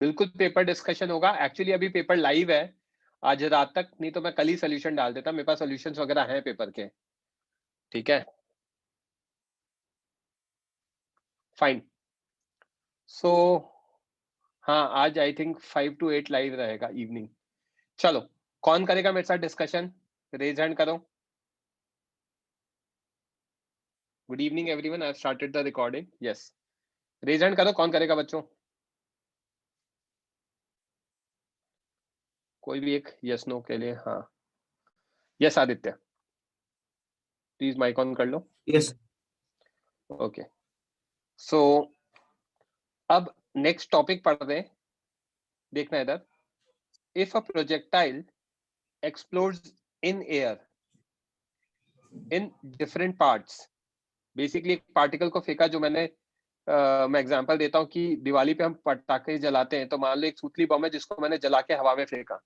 बिल्कुल paper discussion होगा। Actually अभी पेपर लाइव है आज रात तक, नहीं तो मैं कल ही सोल्यूशन डाल देता, मेरे पास सोल्यूशंस वगैरह हैं पेपर के। ठीक है, फाइन। सो हाँ, आज आई थिंक 5 to 8 लाइव रहेगा इवनिंग। चलो, कौन करेगा मेरे साथ डिस्कशन? रेज हैंड करो। Good evening everyone, I started the recording. Yes, raise hand करो, कौन करेगा बच्चों? कोई भी एक यस नो के लिए। हाँ, yes Aditya, please mic on कर लो। यस। ओके, सो अब नेक्स्ट टॉपिक पढ़ रहे, देखना इधर। If a projectile explodes in air in different parts, basically एक पार्टिकल को फेंका, जो मैं एग्जांपल देता हूँ कि दिवाली पे हम पटाखे जलाते हैं, तो मान लो एक सूतली बम है जिसको मैंने जला के हवा में फेंका,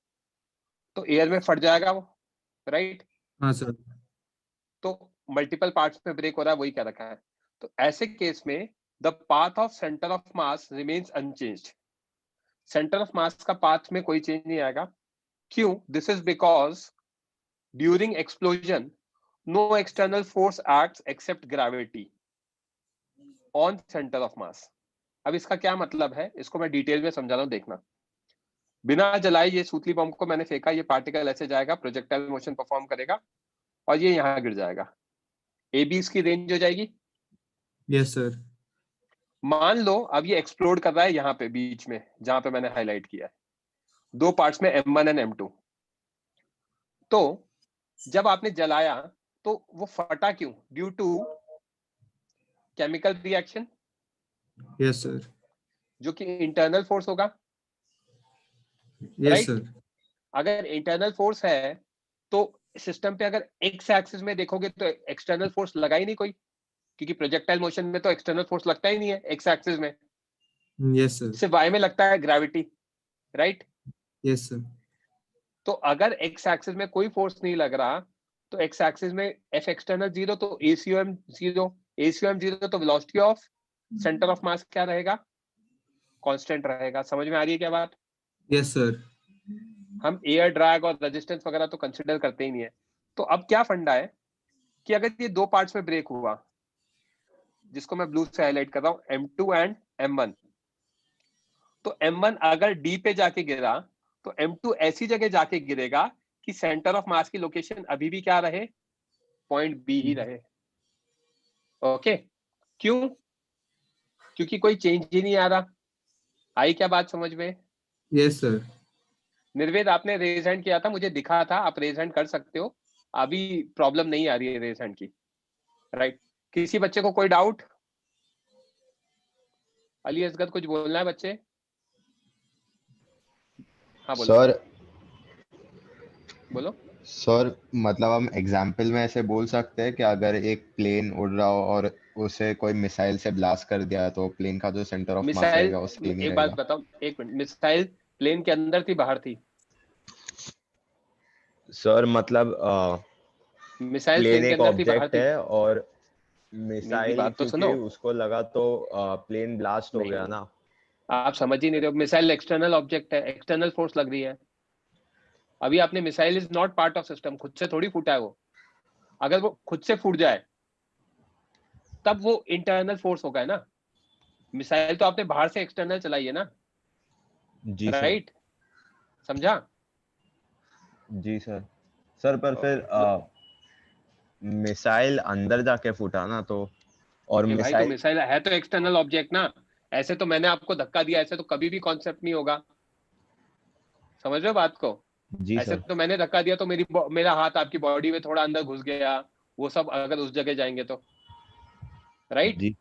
तो एयर में फट जाएगा वो, राइट? हाँ सर। तो मल्टीपल पार्ट्स में ब्रेक हो रहा है, वही कह रखा है। तो ऐसे केस में the path of centre of mass remains unchanged. Centre of mass का पाथ में कोई चेंज नहीं आएगा। क्यों? This is because during explosion no external force acts except gravity on centre of mass. अब इसका क्या मतलब है, इसको मैं डिटेल में समझा रहा हूं, देखना। बिना जलाए ये सूतली बम को मैंने फेंका, ये पार्टिकल ऐसे जाएगा, प्रोजेक्टाइल मोशन परफॉर्म करेगा और ये यहां गिर जाएगा। ए बी इसकी रेंज हो जाएगी। Yes sir. मान लो अब ये एक्सप्लोड कर रहा है यहाँ पे बीच में, जहां पे मैंने हाईलाइट किया है, दो पार्ट्स में M1 एंड M2। तो जब आपने जलाया तो वो फटा क्यों? Due to chemical reaction, yes sir. जो कि इंटरनल फोर्स होगा, यस राइट? सर। अगर इंटरनल फोर्स है तो सिस्टम पे अगर एक्स एक्सिस में देखोगे तो एक्सटर्नल फोर्स लगा ही नहीं कोई, क्योंकि प्रोजेक्टाइल मोशन में तो एक्सटर्नल फोर्स लगता ही नहीं है एक्स एक्सिस में, यस सर। सिर्फ वाई में लगता है ग्रेविटी, राइट? Yes sir. तो अगर एक्स एक्सिस में कोई फोर्स नहीं लग रहा तो एक्स एक्सिस में एफ एक्सटर्नल जीरो, तो एसीओएम जीरो। एसीओएम जीरो तो वेलोसिटी ऑफ सेंटर ऑफ मास क्या रहेगा? कांस्टेंट रहेगा। समझ में आ रही है क्या बात? Yes sir. हम एयर ड्रैग और रेजिस्टेंस वगैरह तो कंसिडर करते ही नहीं है। तो अब क्या फंडा है कि अगर ये दो पार्ट्स में ब्रेक हुआ, जिसको मैं ब्लू से हाईलाइट कर रहा हूं, M2 एंड M1, तो M1 अगर D पे जाके गिरा तो M2 ऐसी जगह जाके गिरेगा कि सेंटर ऑफ मास की लोकेशन अभी भी क्या रहे? पॉइंट बी ही रहे। ओके, क्यों? क्योंकि कोई चेंज ही नहीं आ रहा। आई क्या बात समझ में? Yes sir. निर्वेद, आपने रेज हैंड किया था, मुझे दिखा था, आप रेज हैंड कर सकते हो, अभी प्रॉब्लम नहीं आ रही है रेज हैंड की, राइट? किसी बच्चे को कोई डाउट? अली असगद कुछ बोलना है बच्चे? हाँ बोलो सर बोलो। सर मतलब हम एग्जाम्पल में ऐसे बोल सकते हैं कि अगर एक प्लेन उड़ रहा हो और उसे कोई मिसाइल से ब्लास्ट कर दिया तो प्लेन का जो सेंटर ऑफ मास मिसाइल, रहेगा वो सेम ही एक बात रहेगा। बताओ, एक मिनट, मिसाइल प्लेन के अंदर थी बाहर थी? सर मतलब मिसाइल प्लेन प्लेन के एक अंदर थी बाहर ऑब्जेक्ट थी? है और मेरी मिसाइल बात तो क्योंकि सुनो। उसको लगा तो प्लेन ब्लास्ट हो गया नहीं, ना। आप समझ ही नहीं रहे हो। मिसाइल एक्सटर्नल ऑब्जेक्ट है, एक्सटर्नल फोर्स लग रही है। अभी आपने missile is not part of system, खुद से थोड़ी फूटा है वो। अगर वो खुद से फूट जाए तब वो इंटरनल फोर्स होगा ना। मिसाइल तो आपने बाहर से एक्सटर्नल चलाई है ना, जी सर। राइट? समझा? जी सर। सर पर फिर मिसाइल अंदर जाके फूटा ना तो, और ओके भाई, तो मिसाइल मिसाइल है तो एक्सटर्नल ऑब्जेक्ट ना। ऐसे तो मैंने आपको धक्का दिया, ऐसे तो कभी भी कॉन्सेप्ट नहीं होगा। समझ रहे हो बात को? जी ऐसे सर। तो मैंने धक्का दिया तो मेरा हाथ आपकी बॉडी में थोड़ा अंदर घुस गया, वो सब अगर उस जगह जाएंगे तो, राइट? जी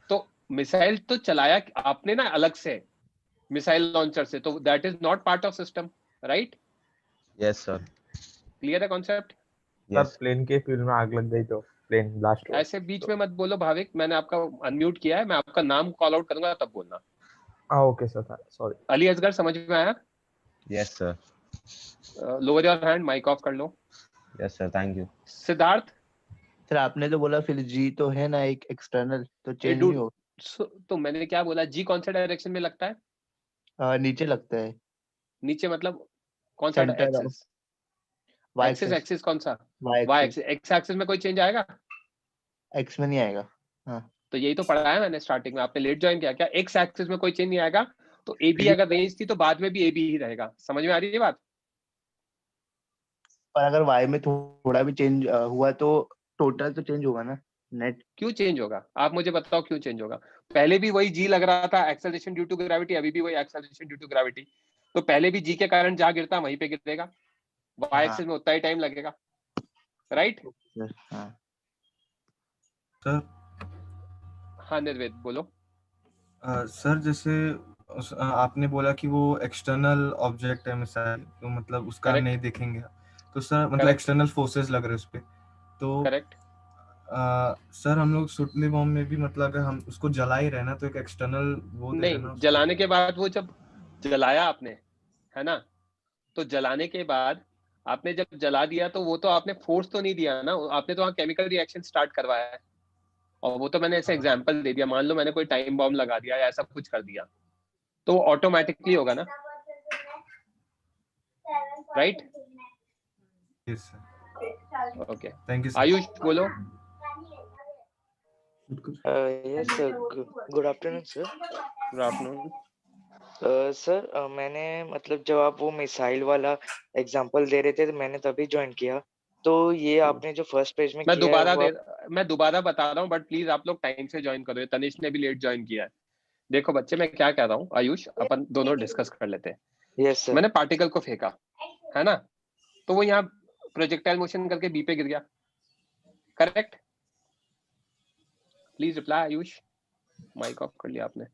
तो मिसाइल तो चलाया आपने ना अलग से, मिसाइल लॉन्चर से, तो that is not part of system, right? Yes sir. Clear है कॉन्सेप्ट? सर यस प्लेन के फ्यूल में आग लग गई तो प्लेन ब्लास्ट हुआ। ऐसे बीच में मत बोलो भाविक, मैंने आपका अनम्यूट किया है, मैं आपका नाम कॉल आउट करूंगा तब बोलना। हाँ okay sir, sorry. Ali Asgar, समझ में आया? Yes sir. Lower your hand, mike off कर लो। Yes sir, thank you. Siddharth, sir आपने तो बोला फिर जी तो है ना एक एक्सटर्नल, तो ए चेंज डू, नहीं हो। तो मैंने क्या बोला, जी कौन सा डायरेक्शन में लगता है? नीचे लगता है। नीचे मतलब कौन सा centre of axis? Y axis axis. Axis कौन सा? Y Y axis axis. X axis में कोई चेंज आएगा? एक्स में नहीं आएगा। हाँ तो यही तो पढ़ा है मैंने स्टार्टिंग में, आपने लेट ज्वाइन किया क्या? एक्स एक्सिस में कोई चेंज नहीं आएगा, तो ए बी अगर रेंज थी तो बाद में भी ए बी ही रहेगा। समझ में आ रही है बात? पर अगर वाई में थोड़ा भी चेंज हुआ तो टोटल तो चेंज होगा ना, नेट। क्यों चेंज होगा? आप मुझे बताओ क्यों चेंज होगा? पहले भी वही जी लग रहा था, एक्सेलरेशन ड्यू टू ग्रेविटी, अभी भी वही एक्सेलरेशन ड्यू टू ग्रेविटी। तो पहले भी जी के कारण जहां गिरता वहीं पे गिरेगा, वाई हाँ एक्सिस में उतना ही टाइम लगेगा, राइट? सर। हाँ सर हाँ निर्वेद बोलो। सर जैसे आपने बोला कि वो एक्सटर्नल ऑब्जेक्ट है मिसाइल, तो मतलब उसका Correct. नहीं देखेंगे। तो सर मतलब Correct. एक्सटर्नल फोर्सेस लग रहे हैं उस पे, तो करेक्ट। सर हम लोग सुतली बॉम्ब में भी मतलब अगर हम उसको जला ही रहे ना तो एक एक्सटर्नल वो दे रहे ना नहीं, उसको। जलाने के बाद वो जब जलाया आपने, है ना, तो जलाने के बाद आपने जब जला दिया तो वो तो आपने फोर्स तो नहीं दिया ना, आपने तो वहाँ केमिकल रिएक्शन स्टार्ट करवाया है। और वो तो मैंने ऐसे एग्जांपल दे दिया, मान लो मैंने कोई टाइम बॉम्ब लगा दिया या ऐसा कुछ कर दिया, तो वो ऑटोमेटिकली होगा ना, right? Yes sir, okay, thank you sir. Ayush बोलो। Yes sir, good afternoon sir. Good afternoon. Sir मैंने मतलब जब आप वो मिसाइल वाला एग्जांपल दे रहे थे तो मैंने तभी ज्वाइन किया। तो ये आपने जो फर्स्ट पेज में मैं किया है वो मैं दोबारा बता रहा हूँ, बट प्लीज आप लोग टाइम से ज्वाइन करो। तनिष ने भी लेट ज्वाइन किया है। देखो बच्चे, मैं क्या कह रहा हूँ, आयुष अपन दोनों डिस्कस कर लेते हैं। Yes sir. मैंने पार्टिकल को फेंका, है ना, तो वो यहाँ प्रोजेक्टाइल मोशन करके बी पे गिर गया, correct? Please reply Ayush. Mic off कर लिया आपने,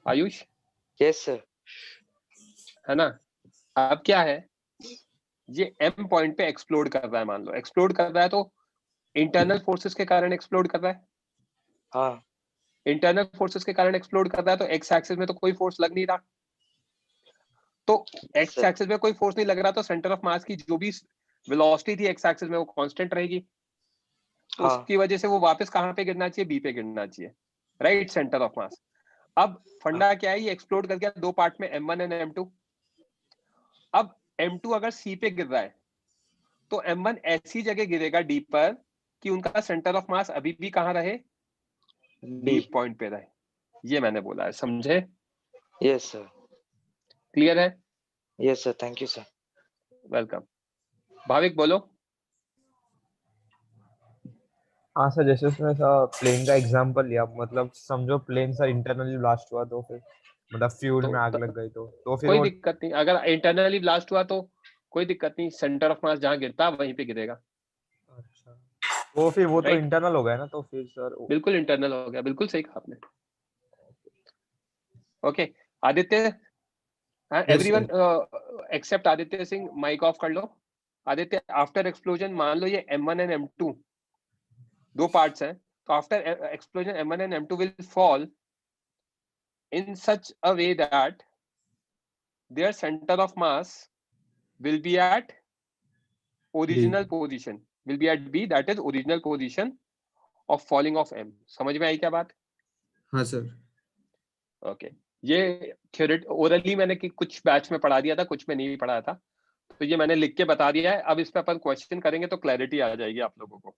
आयुष, यस सर। है ना? अब क्या है, ये एम पॉइंट पे एक्सप्लोड कर रहा है, मान लो एक्सप्लोड कर रहा है, तो इंटरनल फोर्सेस के कारण एक्सप्लोड कर रहा है। हाँ इंटरनल फोर्सेस के कारण एक्सप्लोड कर रहा है, तो एक्स एक्सिस में तो कोई फोर्स लग नहीं रहा, तो एक्स सर। एक्सिस में कोई फोर्स नहीं लग रहा, तो सेंटर ऑफ मास की जो भी वेलोसिटी थी एक्स एक्सिस में वो कांस्टेंट रहेगी, तो हाँ उसकी वजह से वो वापस कहां पे गिरना चाहिए? बी पे गिरना चाहिए, राइट? Centre of mass. अब फंडा क्या है, ये एक्सप्लोड कर गया दो पार्ट में, M1 एंड M2। अब M2 अगर सी पे गिर रहा है तो M1 ऐसी जगह गिरेगा डी पर कि उनका सेंटर ऑफ मास अभी भी कहां रहे? B B. पॉइंट पे रहे। ये मैंने बोला है, समझे? Yes sir. क्लियर है? Yes sir, thank you sir. Welcome. Bhavik बोलो। हाँ सर, जैसे उसमें सर प्लेन का एग्जांपल लिया, मतलब समझो प्लेन सर इंटरनली ब्लास्ट हुआ तो फिर मतलब फ्यूल में आग लग गई तो फिर कोई वो दिक्कत नहीं, अगर इंटरनली ब्लास्ट हुआ तो कोई दिक्कत नहीं, सेंटर ऑफ मास जहां गिरता वहीं पे गिरेगा, अच्छा, वो फिर वो तो राइट? इंटरनल हो गया ना, तो फिर सर बिल्कुल इंटरनल हो गया, बिल्कुल सही कहा आपने। Okay, Aditya, Yes, everyone sir. Except Aditya Singh, mic off कर लो। आदित्य, आफ्टर एक्सप्लोजन, मान लो ये M1 एंड M2 दो पार्ट्स हैं, तो after explosion M1 and M2 will fall in such a way that their center of mass will be at original position, will be at B, that is original position of falling of M। समझ में आई क्या बात? हाँ sir. Okay, ये थ्योरेट orally मैंने कि कुछ batch में पढ़ा दिया था, कुछ में नहीं पढ़ाया था, तो ये मैंने लिख के बता दिया है। अब इस पे अपन क्वेश्चन करेंगे तो क्लैरिटी आ जाएगी आप लोगों को।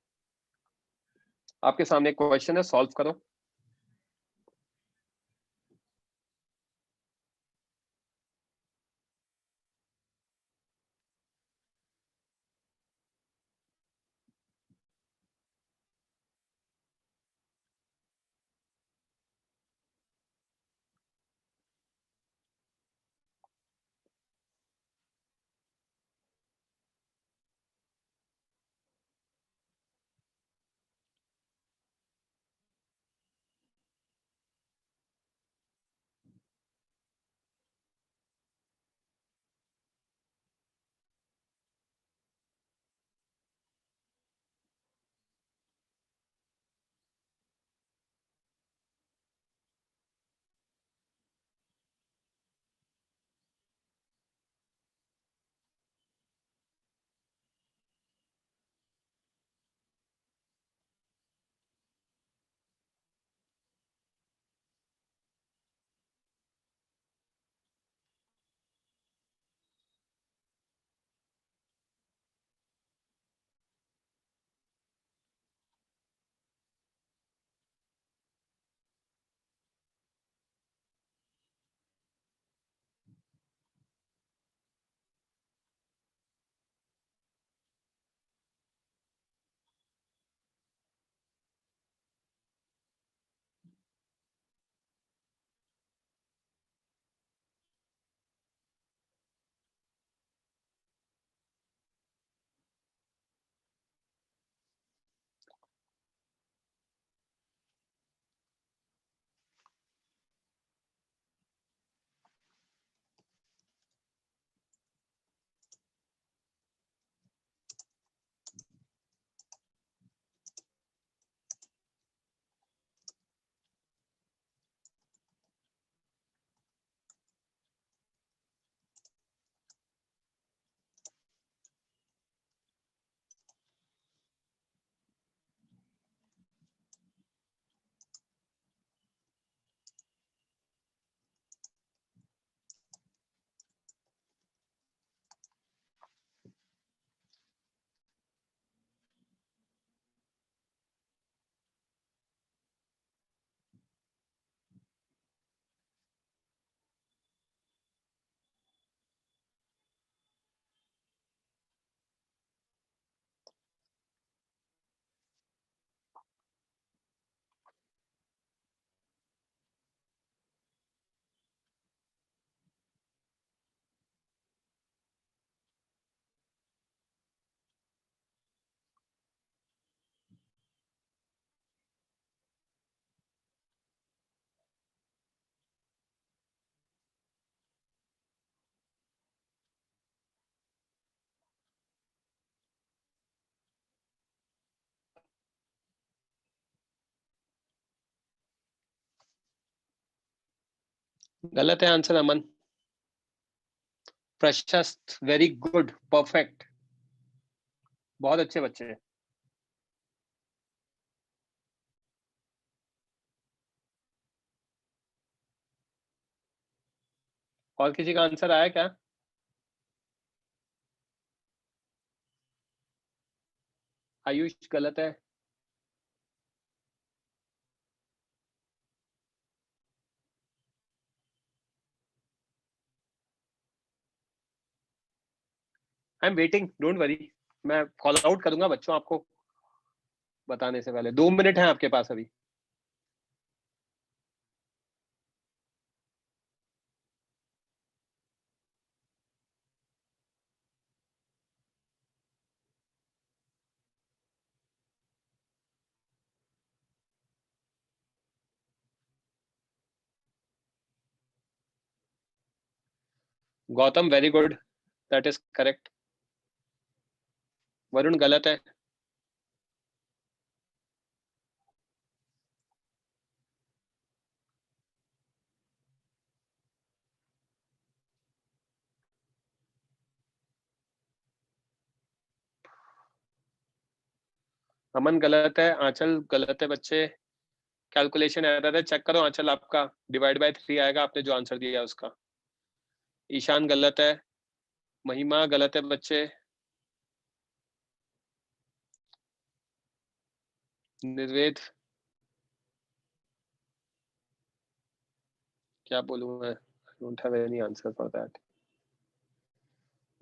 आपके सामने एक क्वेश्चन है, सॉल्व करो। गलत है आंसर अमन। प्रशस्त, वेरी गुड, परफेक्ट, बहुत अच्छे बच्चे हैं। और किसी का आंसर आया क्या? आयुष गलत है। I am waiting, don't worry, मैं कॉल आउट करूंगा बच्चों आपको बताने से पहले। 2 मिनट हैं आपके पास अभी। Gautam very good, that is correct. Varun गलत है। अमन गलत है। आंचल गलत है बच्चे। कैलकुलेशन एरर है, चेक करो आंचल, आपका डिवाइड बाय 3 आएगा आपने जो आंसर दिया है उसका। ईशान गलत है। महिमा गलत है बच्चे। निर्वेद, क्या बोलूं मैं, I don't have any answer for that.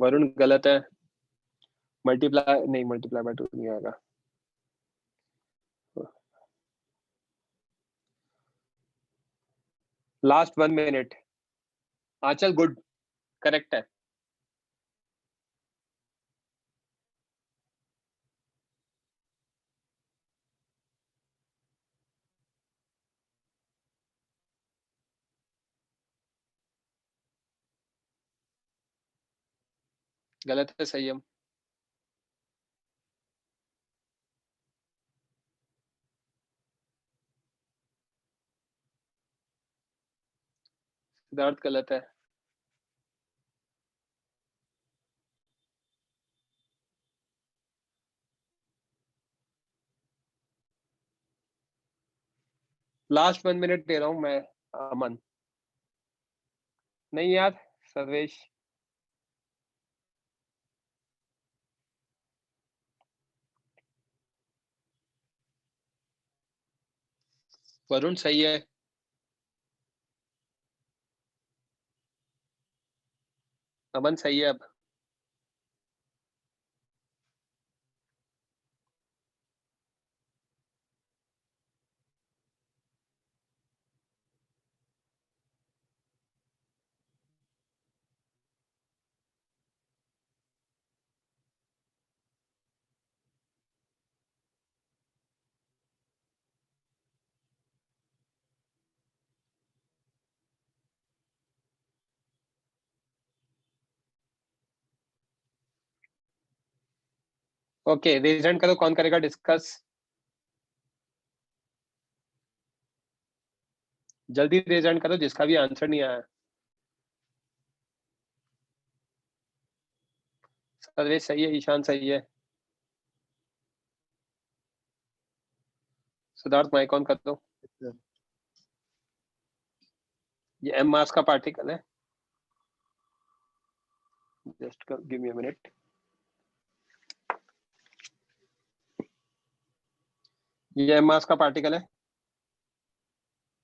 Varun गलत है। मल्टीप्लाई नहीं, मल्टीप्लाई बाय 2 नहीं आएगा। Last 1 minute. Anchal good, correct है। गलत है संयम। सिद्धार्थ गलत है। लास्ट 1 मिनट दे रहा हूं मैं अमन। नहीं यार, सर्वेश। वरुण सही है। अमन सही है अब। ओके, रेज हैंड करो, कौन करेगा डिस्कस। जल्दी रेज हैंड करो जिसका भी आंसर नहीं आया। सर्वेश सही है, ईशान सही है। सिद्धार्थ माइक ऑन कर दो। ये एम मास का पार्टिकल है। Just give me a minute. ये एम मास का पार्टिकल है,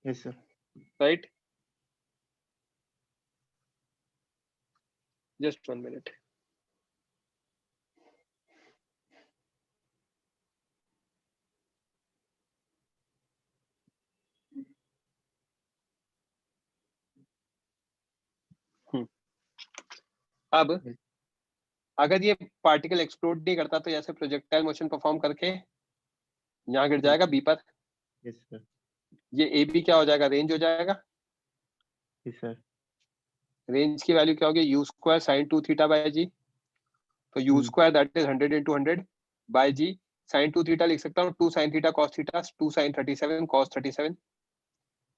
yes sir. Right. Just 1 minute. अब अगर ये पार्टिकल एक्सप्लोड नहीं करता तो ऐसे प्रोजेक्टाइल मोशन परफॉर्म करके यहाँ गिर जाएगा बी पर। Yes sir. ये ए बी क्या हो जाएगा, रेंज हो जाएगा। Yes sir. रेंज की वैल्यू क्या होगी, u square sine 2 theta by g. तो u square that is 100 into 100 by g. Sine 2 theta लिख सकता हूँ 2 sin theta cos theta 2 sin 37 cos 37,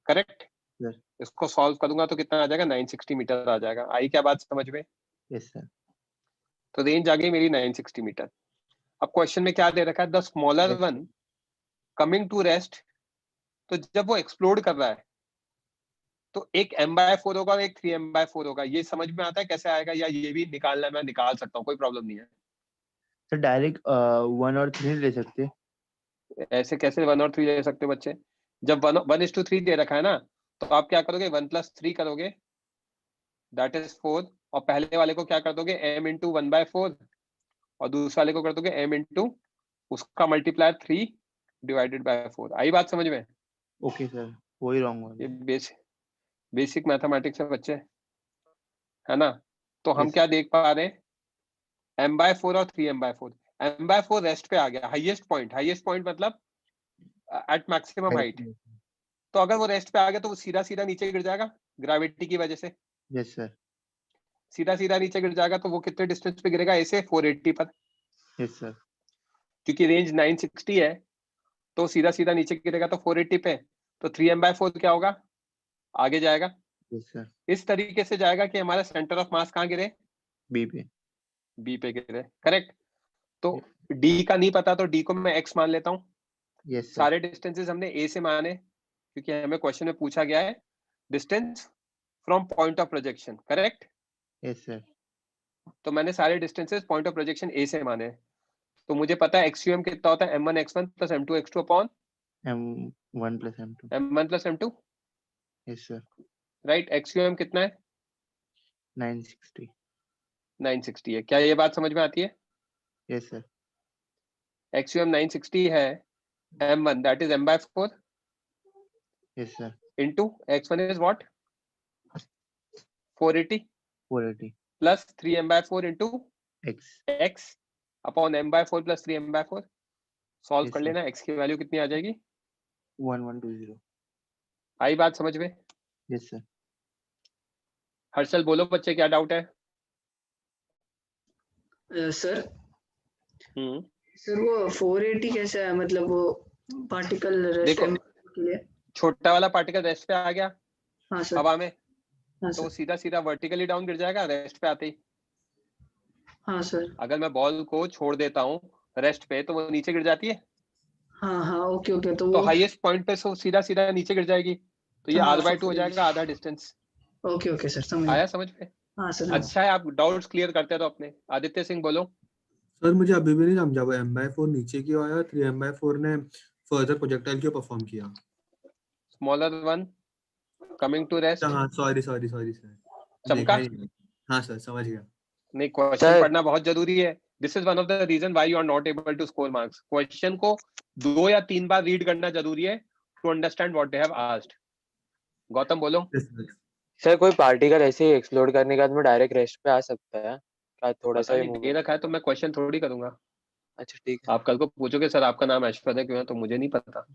correct. Sir. इसको सॉल्व करूंगा तो कितना आ जाएगा, 960 मीटर आ जाएगा। आई क्या बात समझ में? Yes, sir. तो रेंज आ गई मेरी 960 मीटर। अब क्वेश्चन में क्या दे रखा है, the smaller Yes. One coming to rest. तो जब वो एक्सप्लोड कर रहा है तो एक m/4 होगा और एक 3m/4 होगा। ये समझ में आता है कैसे आएगा, या ये भी निकालना मैं निकाल सकता हूँ, कोई प्रॉब्लम नहीं है। Sir, डायरेक्ट 1 और 3 ले सकते हैं। ऐसे कैसे 1 और 3 ले सकते हो बच्चे? जब 1:3 दे रखा है ना, तो आप क्या करोगे, 1 + 3 करोगे, दैट इज 4। और पहले वाले को क्या कर दोगे, m × 1/4, और दूसरे वाले को कर दोगे m × उसका मल्टीप्लायर 3 / 4। आई बात समझ में? ओके सर, वही रॉन्ग हो ये गया। बेसिक मैथमेटिक्स है बच्चे, है ना? तो हम Yes. क्या देख पा रहे हैं, m/4 और 3m/4। m/4 रेस्ट पे आ गया, हाईएस्ट पॉइंट मतलब एट मैक्सिमम हाइट। तो अगर वो रेस्ट पे आ गया तो वो सीधा सीधा नीचे गिर जाएगा ग्रेविटी की वजह से। Yes sir. सीधा सीधा नीचे गिर जाएगा, तो वो कितने डिस्टेंस पे गिरेगा, ऐसे 480 पर। Yes sir. क्योंकि रेंज 960 है, तो सीधा सीधा नीचे गिरेगा तो 480 पे। तो 3m/4 क्या होगा, आगे जाएगा। Yes sir. इस तरीके से जाएगा कि हमारा सेंटर ऑफ मास कहाँ गिरे, बी पे। बी पे गिरे, करेक्ट। तो डी का नहीं पता, तो डी को मैं एक्स मान लेता हूँ। Yes sir. सारे डिस्टेंसेस हमने ए से माने, क्योंकि हमें क्वेश्चन में पूछा गया है distance from point of projection, correct. Yes sir. तो मैंने सारे डिस्टेंसेस पॉइंट ऑफ प्रोजेक्शन ए से माने। तो मुझे पता है एक्सयूएम कितना होता है, m1 x1 + m2 x2 upon M1 + M2। m1 + m2, yes sir. Right. एक्सयूएम कितना है, 960। 960 है। क्या ये बात समझ में आती है? Yes sir. एक्सयूएम 960 है, m1 that is m/4 yes sir. into x1 is what, 480 480 plus 3m/4 into x। x upon m/4 plus 3m/4। Solve Yes, कर sir. लेना, x की वैल्यू कितनी आ जाएगी। 1120। आई बात समझ में? Yes sir. हर्षल बोलो बच्चे, क्या डाउट है? सर हम्म, सर वो 480 कैसा है, मतलब वो पार्टिकल रेस्ट देखो, के लिए? छोटा वाला पार्टिकल रेस्ट पे आ गया हाँ सर। हवा में, हाँ तो सर। सीधा सीधा वर्टिकली डाउन गिर जाएगा रेस्ट पे आते ही। हाँ सर। अगर मैं बॉल को छोड़ देता हूँ रेस्ट पे, तो वो नीचे गिर जाती है। हाँ हाँ, ओके ओके। तो तो वो हाईएस्ट पॉइंट पे सीधा सीधा नीचे गिर जाएगी, तो ये हाँ, r/2 हो जाएगा, आधा डिस्टेंस। ओके ओके सर, समझ आया गया। समझ में? हाँ सर। अच्छा है, आप डाउट्स क्लियर करते रहो अपने। आदित्य सिंह बोलो। सर मुझे अभी भी नहीं समझा, वो m/4 नीचे क्यों आया, 3m/4 ने फर्दर प्रोजेक्टाइल क्यों परफॉर्म किया? Smaller one coming to rest. हाँ सॉरी सर, चमका? देखा ही नहीं। हाँ सर, समझ गया। नहीं, क्वेश्चन पढ़ना बहुत जरूरी है। This is one of the reason why you are not able to score marks. Question को 2 या 3 बार रीड करना जरूरी है to understand what they have asked. Gautam बोलो। Yes, sir. सर कोई पार्टिकल ऐसे ही एक्सप्लोड करने के बाद में डायरेक्ट रेस्ट पे आ सकता है क्या? थोड़ा सा पता ही नहीं, दे रखा है तो मैं क्वेश्चन थोड़ी करूंगा। अच्छा ठीक है। आप कल को पूछोगे सर आपका नाम ऐश्वर्या क्यों है, तो मुझे नहीं पता।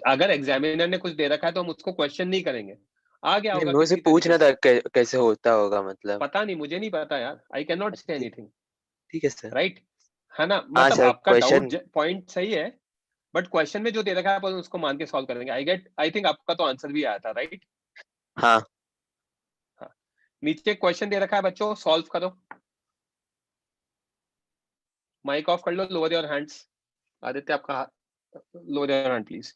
अगर एग्जामिनर ने कुछ दे रखा है तो हम उसको क्वेश्चन नहीं करेंगे, आ गया होगा मुझे किसी पूछना तरीके था से। कैसे होता होगा, मतलब। पता नहीं, मुझे नहीं पता यार, I can not say anything, ठीक है सर। राइट, है ना? हाँ मतलब सर, आपका क्वेश्चन। डाउट पॉइंट सही है, बट क्वेश्चन में जो दे रखा है अपन उसको मान के सॉल्व करेंगे। आई थिंक आपका तो आंसर भी आया था, राइट? हाँ हाँ, नीचे क्वेश्चन दे रखा है बच्चों, सॉल्व करो। माइक ऑफ कर लो, लोअर योर हैंड्स। आदित्य आपका लोअर योर हैंड प्लीज।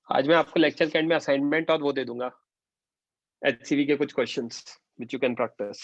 आज मैं आपको लेक्चर के एंड में असाइनमेंट और वो दे दूंगा, HCV के कुछ questions which you can practice.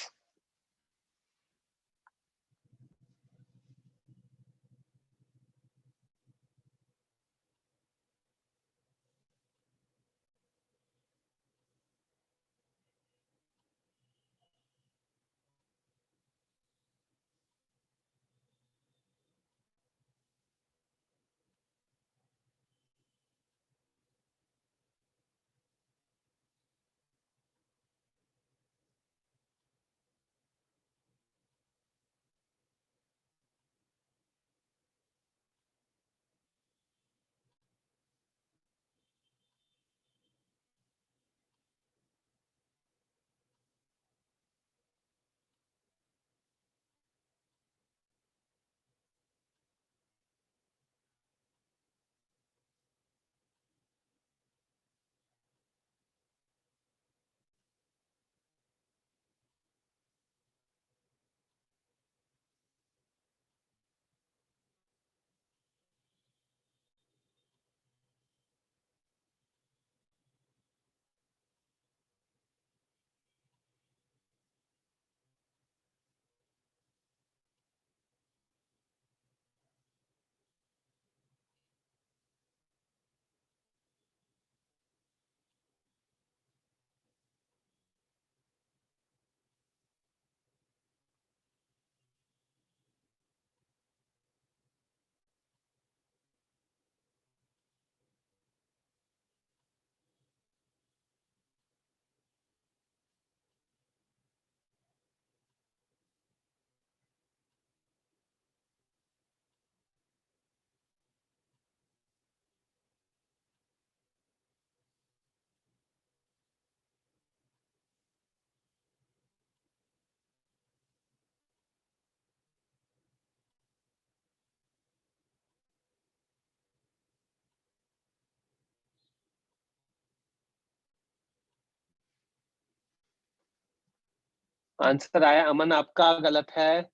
Answer आया अमन आपका गलत है,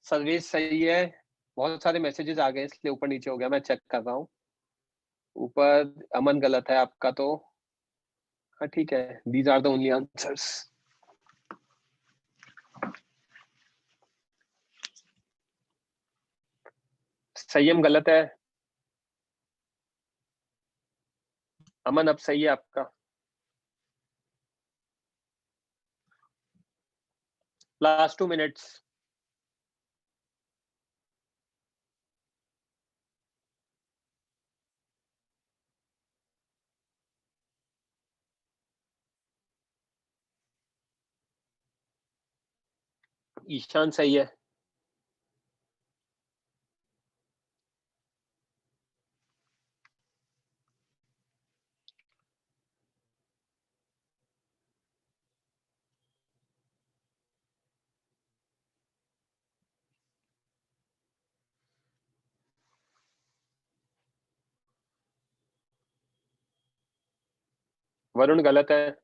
सर्विस सही है। बहुत सारे मैसेजेस आ गए इसलिए ऊपर नीचे हो गया, मैं चेक कर रहा हूँ। ऊपर अमन गलत है आपका तो, हाँ ठीक है, these are the only answers. Sanyam गलत है, अमन अब सही है आपका। Last 2 minutes. ईशान सही है। वरुण गलत है।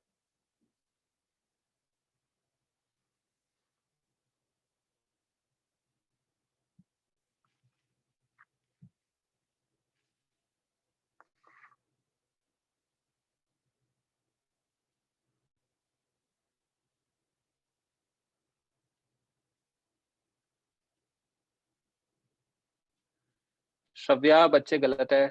श्रव्या बच्चे गलत है।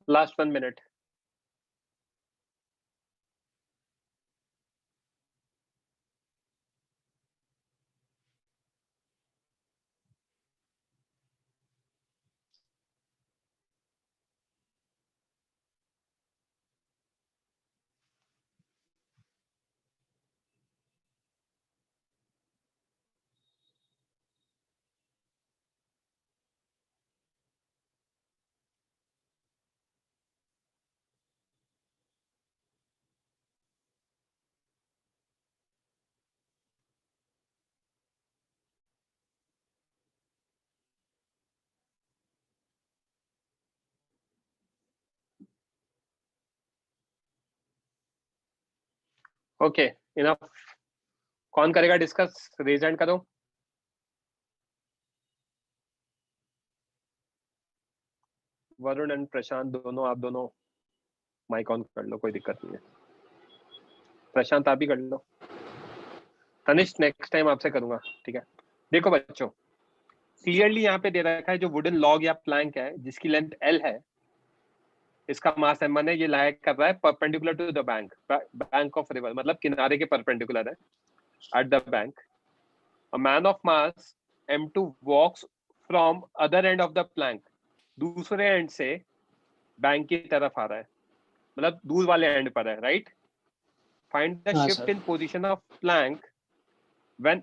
Last 1 minute. Okay enough. कौन करेगा डिस्कस? रेज हैंड करो। वरुण एंड प्रशांत दोनों, आप दोनों माइक ऑन कर लो, कोई दिक्कत नहीं है। प्रशांत आप भी कर लो। तनिष्क नेक्स्ट टाइम आपसे करूंगा, ठीक है। देखो बच्चों, क्लियरली यहाँ पे दे रखा है जो वुडन लॉग या प्लैंक है जिसकी लेंथ L है, इसका मास m1 है, ये लाया कर रहा है perpendicular to the bank of river, मतलब किनारे के परपेंडिकुलर है at the bank. A man of mass m2 walks from other end of the plank, दूसरे एंड से बैंक की तरफ आ रहा है, मतलब दूर वाले एंड पर है, राइट। फाइंड द हाँ shift sir. In position of Planck when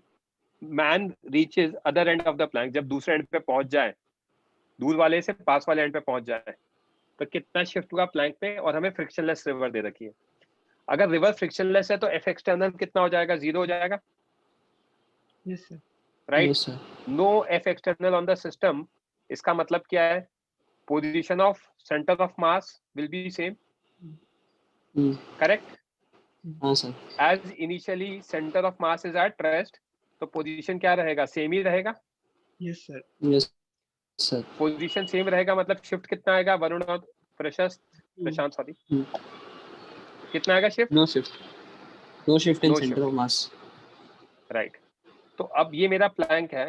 man reaches other end of the Planck, जब दूसरे एंड पे पहुंच जाए, दूर वाले से पास वाले एंड पे पहुंच जाए, तो कितना शिफ्ट हुआ प्लैंक पे। और हमें फ्रिक्शनलेस रिवर दे रखी है। अगर रिवर फ्रिक्शनलेस है तो एफ एक्सटर्नल कितना हो जाएगा? 0 हो जाएगा, yes sir. Right. Yes sir. No F external on the system, इसका मतलब क्या है? Position of centre of mass will be same, correct. हाँ sir. As initially centre of mass is at rest, तो पोजीशन क्या रहेगा? सेम ही रहेगा। Yes sir. Yes sir. Position same रहेगा मतलब शिफ्ट कितना आएगा वरुण और प्रशांत सॉरी, कितना आएगा shift? No shift. No shift in no centre of mass. Right. तो अब ये मेरा प्लैंक है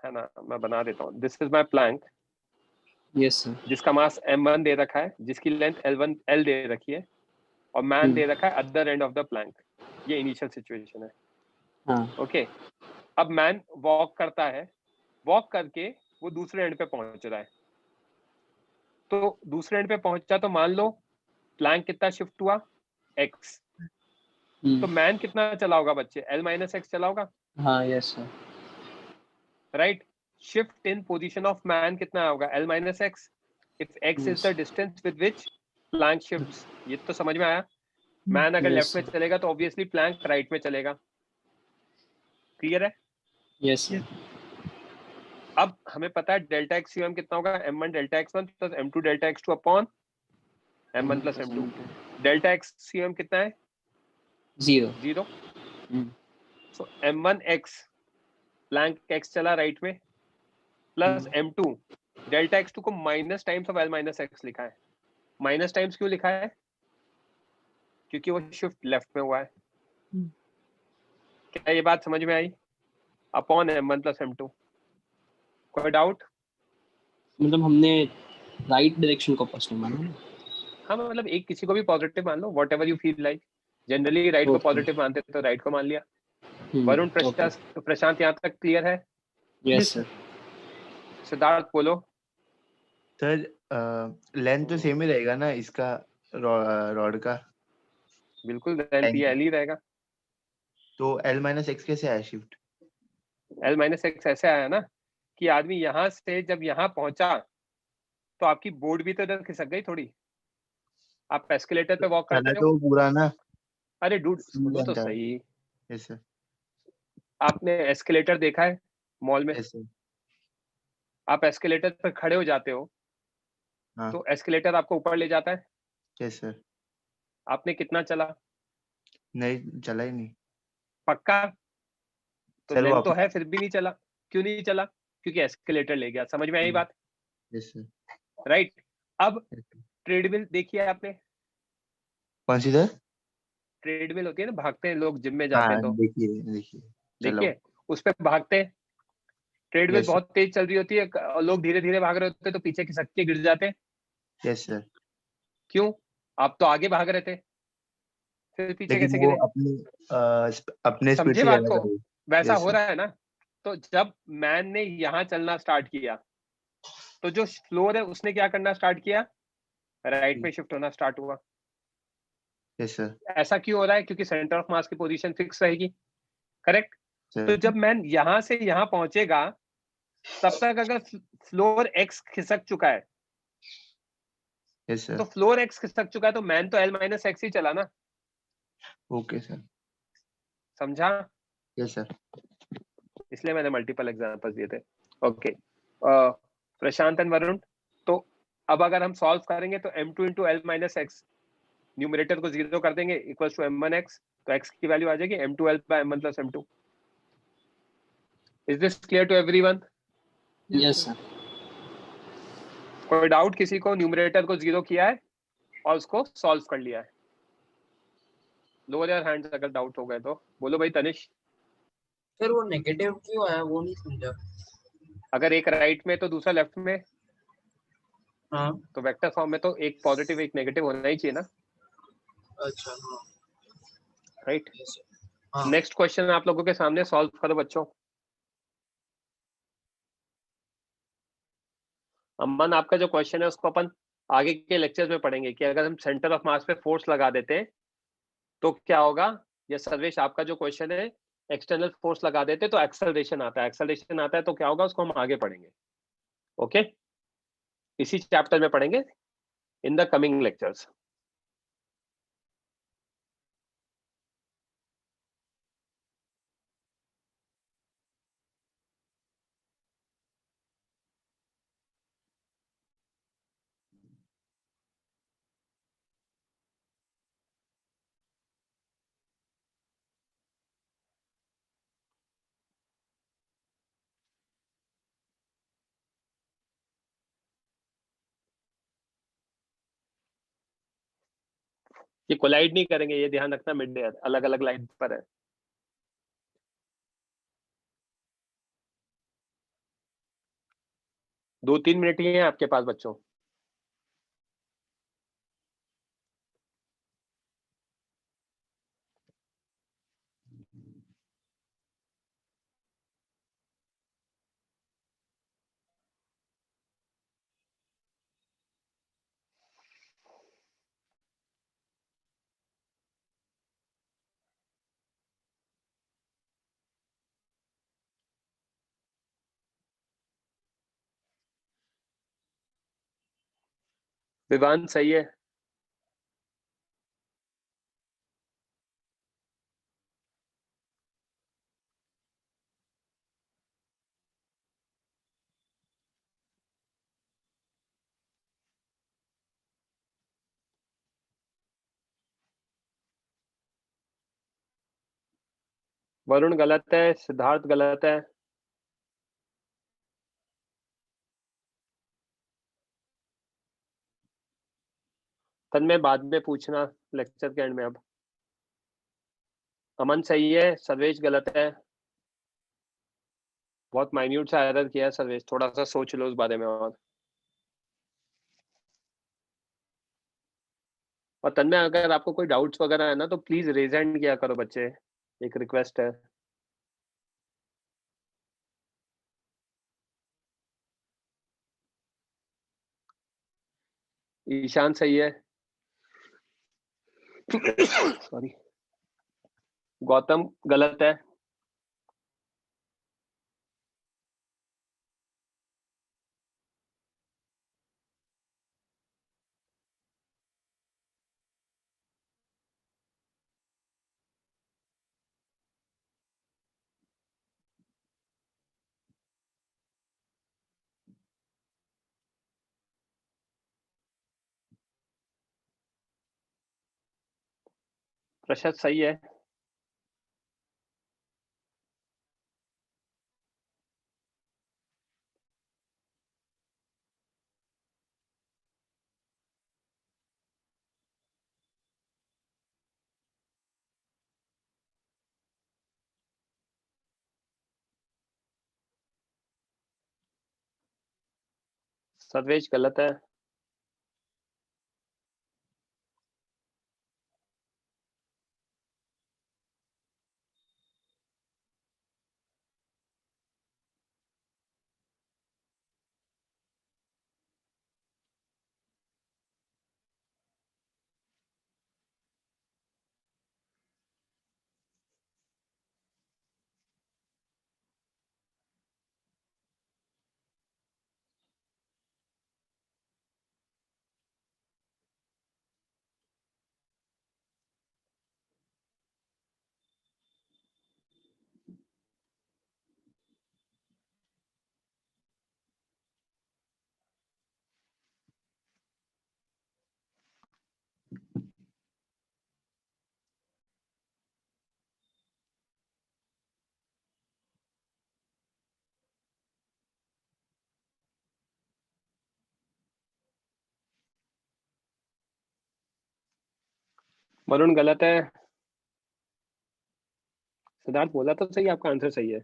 ना, मैं बना देता हूँ। This is my plank, yes sir. जिसका मास m1 दे रखा है, जिसकी लेंथ L दे रखी है, और मैन दे रखा है other end of the Planck. ये इनिशियल सिचुएशन है, हाँ। ओके। अब मैन वॉक करता है, वॉक करके वो दूसरे एंड पे पहुंच रहा है, तो दूसरे एंड पे पहुंचा तो मान लो प्लैंक कितना शिफ्ट हुआ? x। तो मैन कितना चला होगा बच्चे? L - x चला होगा। हाँ yes sir. Right? Shift in position of man कितना होगा? L minus x. If x is Yes. the distance with which plank shifts. ये तो समझ में आया? मैन अगर Yes, लेफ्ट में sir. चलेगा तो ऑब्वियसली प्लैंक राइट में चलेगा। क्लियर है? Yes, sir. अब हमें पता है डेल्टा एक्स सी एम कितना होगा? m1 delta x1 plus m2 delta x2 upon m1 plus m2। Delta X C M कितना है? 0. 0। Hmm. So m1 x plank x चला राइट में प्लस m2 डेल्टा x2 को minus times of l minus x लिखा है। Minus times क्यों लिखा है? क्योंकि वो शिफ्ट लेफ्ट में हुआ है। क्या ये बात समझ में आई? Upon m1 plus m2। कोई डाउट? मतलब हमने राइट डायरेक्शन को पॉजिटिव माना ना? हाँ, मतलब एक किसी को भी पॉजिटिव मान लो, whatever you feel like. Generally right को Okay. पॉजिटिव मानते तो राइट को मान लिया। Hmm. वरुण, Okay. प्रशांत यहाँ तक क्लियर है? Yes, sir. सिद्धार्थ बोलो। सर लेंथ तो सेम ही रहेगा ना इसका, रॉड का? बिल्कुल लेंथ Length. ये L ही रहेगा। तो L माइनस एक्स कैसे आया शिफ्ट? L माइनस एक्स ऐसे आया ना कि आदमी यहाँ से जब यहाँ पहुंचा तो आपकी बोर्ड भी तो इधर खिसक गई थोड़ी। आप एस्केलेटर पे वॉक चला करते तो हो। पूरा ना। अरे डूड सुनो तो length है। सही। Yes sir. आपने एस्केलेटर देखा है मॉल में? Yes sir. आप एस्केलेटर पर खड़े हो जाते हो हाँ। तो एस्केलेटर आपको ऊपर ले जाता है। Yes sir. आपने कितना चला? नहीं चला ही नहीं पक्का? तो सर। वो लेंथ तो है फिर भी नहीं चला। क्यों नहीं चला? क्योंकि एस्केलेटर ले गया। समझ में आई बात? Yes sir. राइट। अब ट्रेडमिल देखिए आपने। कौन सी सर? ट्रेडमिल होती है ना, भागते हैं लोग जिम में जाते हाँ हैं तो देखिए देखिए। चलो। देखिए उस पे भागते हैं। Treadmill yes sir. बहुत तेज चल रही होती है और लोग धीरे धीरे भाग रहे होते हैं तो पीछे खिसक के गिर जाते हैं। Yes sir. क्यों? आप तो आगे भाग रहे थे, फिर पीछे लेकिन कैसे वो गिरे? अपने स्पीड समझे से बात ज्यादा को? कर रही। वैसा Yes, हो sir. रहा है ना। तो जब मैन ने यहाँ चलना स्टार्ट किया तो जो फ्लोर है उसने क्या करना स्टार्ट किया? राइट में शिफ्ट होना स्टार्ट हुआ। Yes sir. ऐसा क्यों हो रहा है? क्योंकि सेंटर ऑफ मास की पोजीशन फिक्स रहेगी। करेक्ट। तो सर। जब मैन यहाँ से यहाँ पहुंचेगा तब तक अगर फ्लोर एक्स खिसक चुका है यस तो सर। फ्लोर एक्स खिसक चुका है तो मैन तो एल माइनस एक्स ही चला ना। Okay sir. समझा? Yes sir. इसलिए मैंने मल्टीपल एग्जांपल्स दिए थे। ओके। प्रशांत एंड वरुण, तो अब अगर हम सॉल्व करेंगे तो m2 into L minus x, numerator को 0 कर देंगे, इक्वल टू m1x, तो x की वैल्यू आ जाएगी m2l by m1 plus m2। Is this clear to everyone? Yes, sir. कोई डाउट किसी को? न्यूमरेटर को 0 किया है और उसको सॉल्व कर लिया है। लोअर योर हैंड्स अगर डाउट हो गए तो। बोलो भाई तनिष। सर वो नेगेटिव क्यों आया वो नहीं समझा। अगर एक राइट में तो दूसरा लेफ्ट में, हाँ तो वेक्टर फॉर्म में तो एक पॉजिटिव एक नेगेटिव होना ही चाहिए ना। अच्छा हाँ राइट। yes, sir. हाँ नेक्स्ट क्वेश्चन आप लोगों के सामने, सॉल्व करो बच्चों। अमन, आपका जो क्वेश्चन है उसको अपन आगे के लेक्चर्स में पढ़ेंगे कि अगर हम सेंटर ऑफ मास पे फोर्स लगा देते हैं तो क्या होगा। या सर्वेश, आपका जो क्वेश्चन है एक्सटर्नल फोर्स लगा देते तो एक्सेलरेशन आता है, एक्सेलरेशन आता है तो क्या होगा उसको हम आगे पढ़ेंगे। ओके, इसी चैप्टर में पढ़ेंगे इन द कमिंग लेक्चर्स। ये कोलाइड नहीं करेंगे, ये ध्यान रखना, मिड डे अलग अलग लाइन पर है। दो तीन मिनट ही है आपके पास बच्चों। विवान सही है। वरुण गलत है, सिद्धार्थ गलत है। तन्मय बाद में पूछना लेक्चर के एंड में। अब अमन सही है, सर्वेश गलत है। बहुत माइन्यूट सा एरर किया है सर्वेश, थोड़ा सा सोच लो उस बारे में। और तन्मय अगर आपको कोई डाउट्स वगैरह है ना तो प्लीज रेज हैंड किया करो बच्चे, एक रिक्वेस्ट है। ईशान सही है। सॉरी। गौतम गलत है। प्रशांत सही है। सर्वेश गलत है। वरुण गलत है। सिद्धार्थ बोला तो सही, आपका आंसर सही है।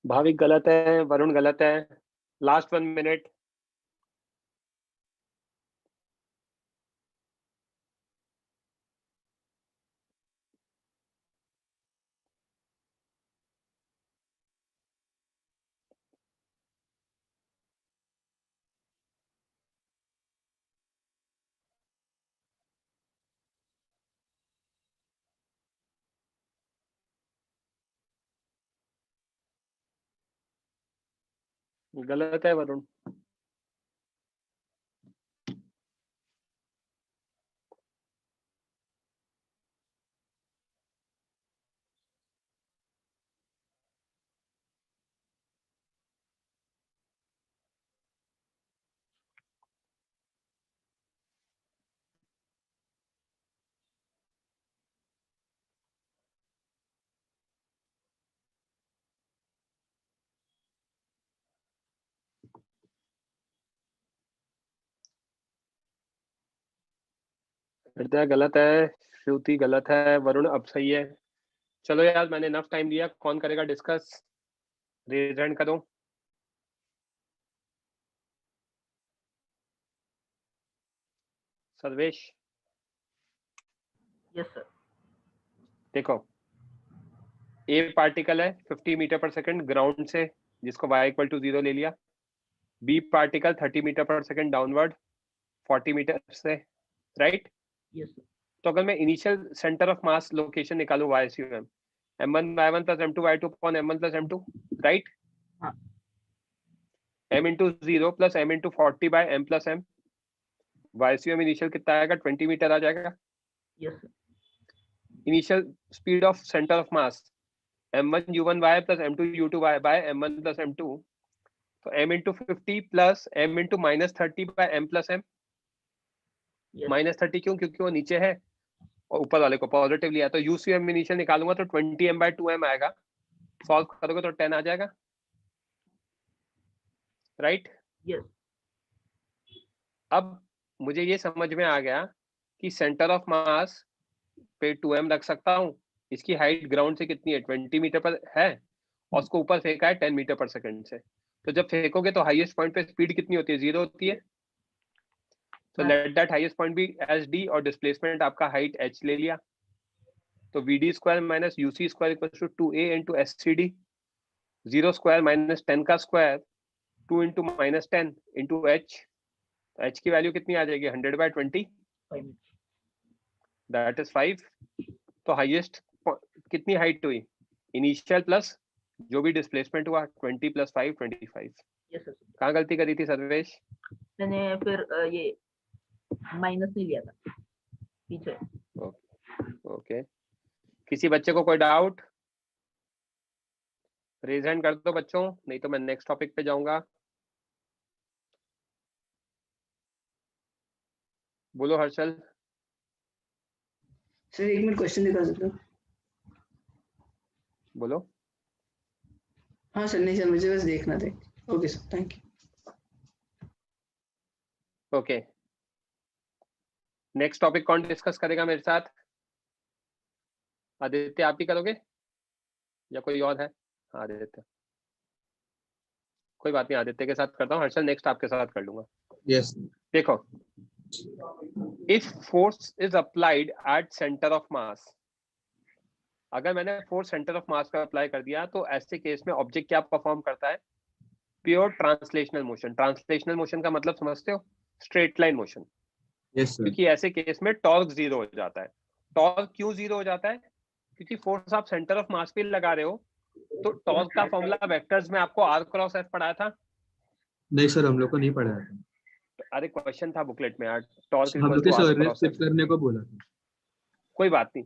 भाविक गलत है, वरुण गलत है। Last 1 minute. गलत है वरुण। हृदय गलत है, श्रुति गलत है, वरुण अब सही है। चलो यार, मैंने इनफ टाइम दिया। कौन करेगा डिस्कस? रेज हैंड करो। सर्वेश। Yes sir. देखो, ए पार्टिकल है 50 मीटर पर सेकंड ग्राउंड से, जिसको y इक्वल टू 0 ले लिया। बी पार्टिकल 30 मीटर पर सेकंड डाउनवर्ड 40 मीटर से, राइट। Yes sir. तो अगर मैं initial centre of mass location निकालूं YSUM, m1 y1 plus m2 y2 upon m1 plus m2, right? हाँ। m into 0 plus m into 40 by m plus m, YSUM initial कितना आएगा? 20 metre आ जाएगा। Yes sir. Initial speed of centre of mass m1 u1 y plus m2 u2 y by m1 plus m2, तो m into 50 plus m into minus 30 by m plus m, minus 30 क्यों? क्योंकि वो नीचे है और ऊपर वाले को पॉजिटिव लिया, तो यूसीएम इनिशियल निकालूंगा तो 20m by 2m आएगा, सॉल्व करोगे तो 10 आ जाएगा, राइट? यस। अब मुझे ये समझ में आ गया कि सेंटर ऑफ मास पे 2m रख सकता हूँ, इसकी हाइट ग्राउंड से कितनी है? 20 मीटर पर है और उसको ऊपर फेंका है 10 मीटर पर सेकंड से, तो जब फेंकोगे तो हाईएस्ट पॉइंट पे स्पीड कितनी होती है? 0 होती है। तो let that highest point B H D और डिस्प्लेसमेंट आपका हाइट h ले लिया, तो vd square minus UC square equals to 2a into SCD, 0 square minus 10 का square 2 into minus 10 into h, तो h की वैल्यू कितनी आ जाएगी? 100 by 20, दैट इज 5। तो हाईएस्ट कितनी हाइट हुई? इनिशियल प्लस जो भी डिस्प्लेसमेंट हुआ 20 plus 5 25। Yes sir. कहाँ गलती करी थी सर्वेश? मैंने फिर ये माइनस नहीं लिया था पीछे। ओके, किसी बच्चे को कोई डाउट? रेज हैंड कर दो बच्चों, नहीं तो मैं नेक्स्ट टॉपिक पे जाऊंगा। बोलो हर्षल। सर 1 मिनट क्वेश्चन दिखा सकते हो? बोलो। हाँ सर, नहीं सर, मुझे बस देखना था। Okay sir, thank you. Okay, next topic कौन डिस्कस करेगा मेरे साथ? आदित्य आप ही करोगे या कोई और है? हाँ आदित्य, कोई बात नहीं, आदित्य के साथ करता हूँ। हर्षल नेक्स्ट आपके साथ कर लूंगा। यस। देखो, if force is applied at centre of मास, अगर मैंने फोर्स सेंटर ऑफ मास पे अप्लाई कर दिया तो ऐसे केस में ऑब्जेक्ट क्या परफॉर्म करता है? Pure translational motion. Translational motion का मतलब समझते हो? Straight line motion. Yes sir. क्योंकि ऐसे केस में टॉर्क 0 हो जाता है। टॉर्क क्यों 0 हो जाता है? क्योंकि फोर्स आप सेंटर ऑफ मास पे लगा रहे हो, तो टॉर्क का फॉर्मूला वेक्टर्स में आपको r क्रॉस f पढ़ाया था? नहीं सर, हम लोग को नहीं पढ़ाया था। अरे क्वेश्चन था बुकलेट में यार, टॉर्क हम इक्वल लोग टू के r सर ने क्रॉस स्किप f। करने को बोला था। कोई बात नहीं,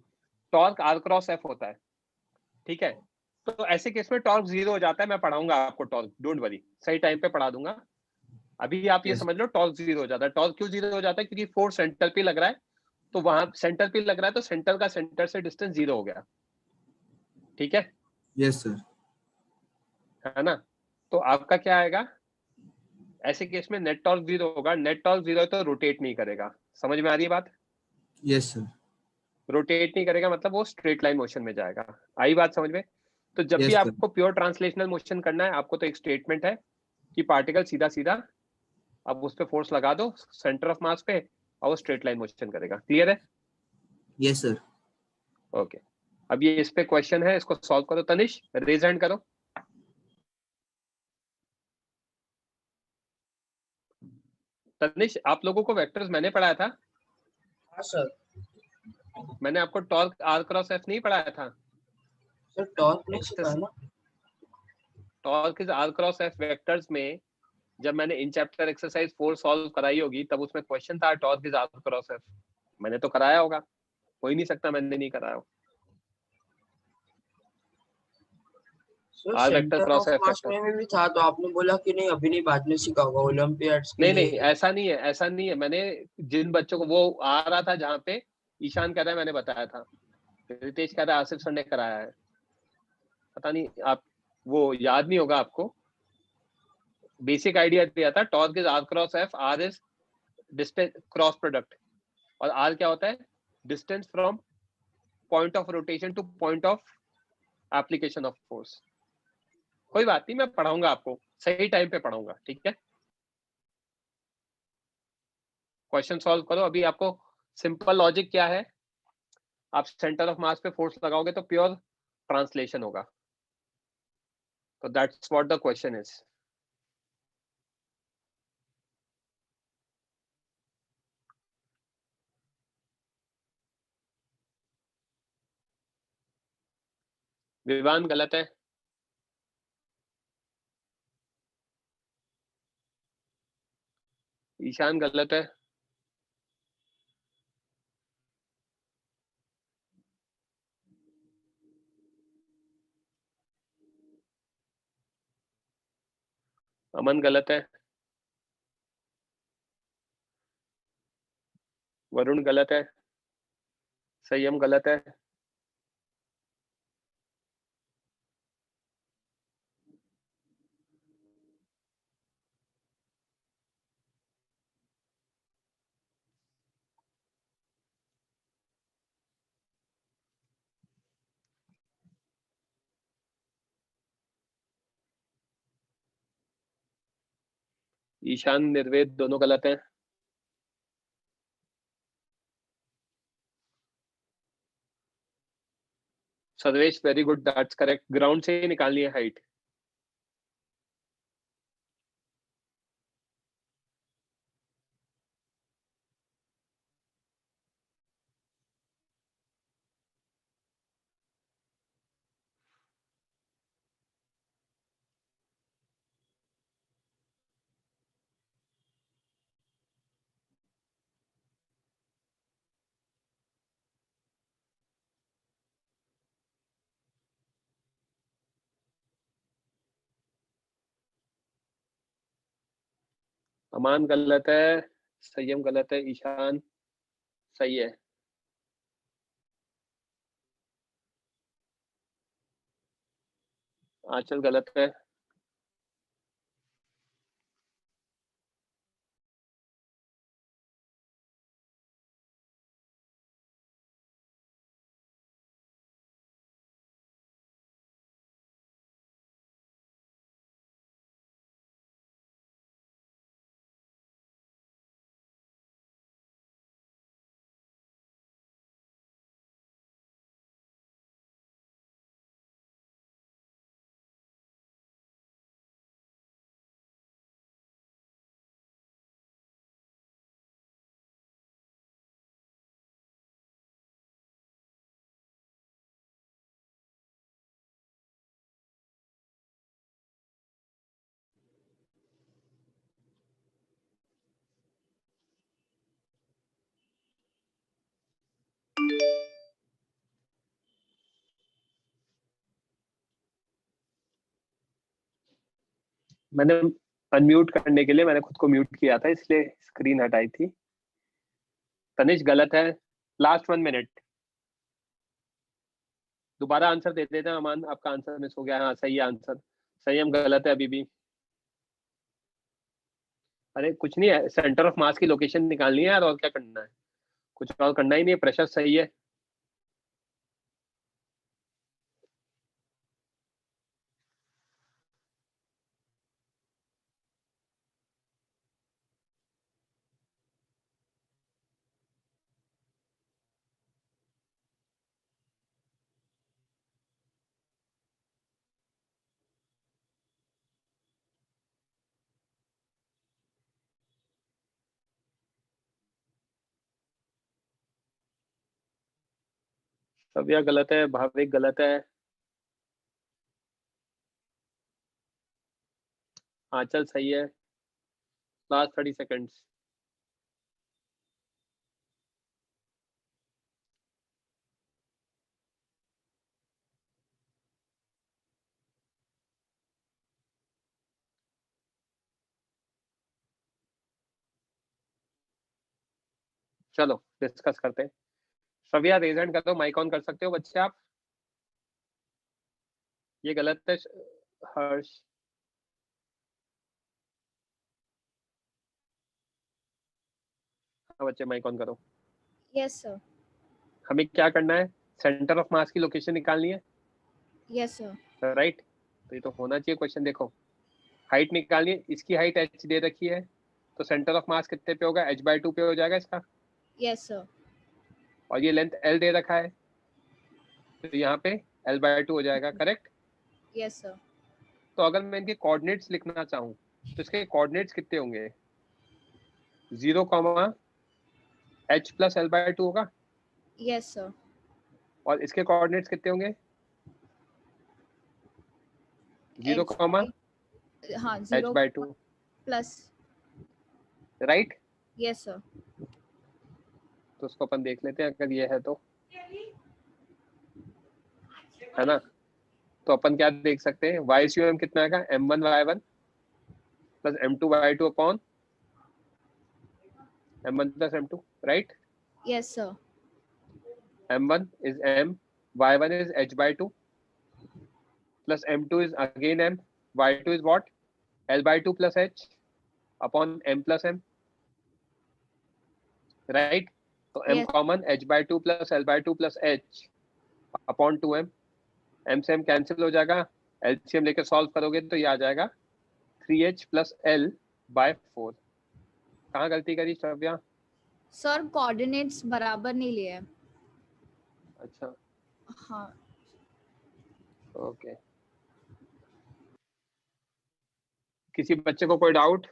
टॉर्क r क्रॉस f होता है, ठीक है? तो ऐसे केस में टॉर्क 0 हो जाता है। मैं पढ़ाऊंगा आपको टॉर्क, डोंट वरी, सही टाइम पे पढ़ा दूंगा। अभी आप ये Yes. समझ लो टॉर्क 0 हो जाता है। टॉर्क क्यों 0 हो जाता है? क्योंकि फोर्स सेंटर पे लग रहा है, तो वहां सेंटर पे लग रहा है, तो सेंटर का सेंटर से डिस्टेंस 0 हो गया, ठीक है? Yes sir. है ना? तो आपका क्या आएगा ऐसे केस में? नेट टॉर्क 0 होगा। नेट टॉर्क 0 है तो रोटेट नहीं करेगा। समझ में आ रही है बात? Yes sir. रोटेट नहीं करेगा मतलब वो स्ट्रेट लाइन मोशन में जाएगा। आई बात समझ में? तो जब भी Yes, sir. आपको प्योर ट्रांसलेशनल मोशन करना है, आपको तो एक स्टेटमेंट है कि पार्टिकल सीधा सीधा अब उस पे फोर्स लगा दो सेंटर ऑफ मास पे और वो स्ट्रेट लाइन मोशन करेगा। क्लियर है? Yes sir. ओके, अब ये इस पे क्वेश्चन है, इसको सॉल्व करो। तनिष रेज हैंड करो। तनिष, आप लोगों को वेक्टर्स मैंने पढ़ाया था? हाँ सर। मैंने आपको टॉर्क r क्रॉस f नहीं पढ़ाया था? सर टॉर्क नहीं सिखाया ना? Torque is r cross f vectors में जब मैंने इन चैप्टर एक्सरसाइज 4 सॉल्व कराई होगी तब उसमें क्वेश्चन था torque is r cross f। मैंने तो कराया होगा, हो ही नहीं सकता मैंने नहीं कराया हो। Sir r vector centre cross of f mass vector. में भी था, तो आपने बोला कि नहीं अभी नहीं, बाद में सीखा होगा ओलंपियाड्स के नहीं लिए। नहीं, ऐसा नहीं है, ऐसा नहीं है। मैंने जिन बच्चों को, वो आ रहा था जहाँ पे ईशान कह रहा है मैंने बताया था, रितेश कह रहा है आसिफ सर ने कराया है, पता नहीं आप, वो याद नहीं होगा आपको। बेसिक आइडिया दिया था torque is r cross f, r is distance cross product, और r क्या होता है? Distance from point of rotation two point of application of force. कोई बात नहीं, मैं पढ़ाऊंगा आपको, सही टाइम पे पढ़ाऊंगा, ठीक है? क्वेश्चन सॉल्व करो। अभी आपको सिंपल लॉजिक क्या है, आप सेंटर ऑफ मास पे फोर्स लगाओगे तो प्योर ट्रांसलेशन होगा। तो that's what the question is. Vivaan गलत है। ईशान गलत है। अमन गलत है। वरुण गलत है। संयम गलत है। ईशान निर्वेद दोनों गलत हैं। Sarvesh very good, that's correct. Ground से ही निकालनी है हाइट। अमान गलत है। संयम गलत है। ईशान सही है। आंचल गलत है। मैंने अनम्यूट करने के लिए मैंने खुद को म्यूट किया था, इसलिए स्क्रीन हटाई थी। तनिष गलत है। Last 1 minute. दोबारा आंसर दे देते हैं। अमान आपका आंसर मिस हो गया। हाँ सही है आंसर। संयम गलत है अभी भी। अरे कुछ नहीं है, सेंटर ऑफ मास की लोकेशन निकालनी है यार, और क्या करना है। कुछ और करना ही नहीं है। प्रेशर सही है। सव्या गलत है। भाविक गलत है। आंचल सही है। Last 30 seconds. चलो डिस्कस करते हैं। सव्या रेज हैंड कर दो, माइक ऑन कर सकते हो बच्चे आप। ये गलत है। हर्ष। हाँ बच्चे माइक ऑन करो। Yes sir. हमें क्या करना है, सेंटर ऑफ मास की लोकेशन निकालनी है। Yes sir. राइट, तो ये तो होना चाहिए क्वेश्चन। देखो हाइट निकालनी है, इसकी हाइट h दे रखी है, तो सेंटर ऑफ मास कितने पे होगा, h/2 पे हो जाएगा इसका। Yes sir. और ये लेंथ l दे रखा है, तो यहाँ पे l/2 हो जाएगा। करेक्ट। Yes sir. तो अगर मैं इनके कोऑर्डिनेट्स लिखना चाहूँ तो इसके कोऑर्डिनेट्स कितने होंगे, 0, h + l/2 होगा। Yes sir. और इसके कोऑर्डिनेट्स कितने होंगे, 0 कॉमा हाँ h 0 by 2, plus right? Yes sir तो उसको अपन देख लेते हैं अगर ये है तो, है ना? तो अपन क्या देख सकते हैं, YCOM कितना आएगा, m1 y1 plus m2 y2 upon m1 plus m2, right? Yes sir m1 is m, y1 is h by 2 plus m2 is again m, y2 is what, l by 2 plus h upon m plus m, right? तो m Yes. Common h by 2 plus l by 2 plus h upon 2m, m से m cancel हो जाएगा, LCM लेके solve करोगे तो ये आ जाएगा 3h plus l by 4। कहाँ गलती करी श्रव्या? सर कोऑर्डिनेट्स बराबर नहीं लिए। अच्छा हाँ ओके, किसी बच्चे को कोई डाउट?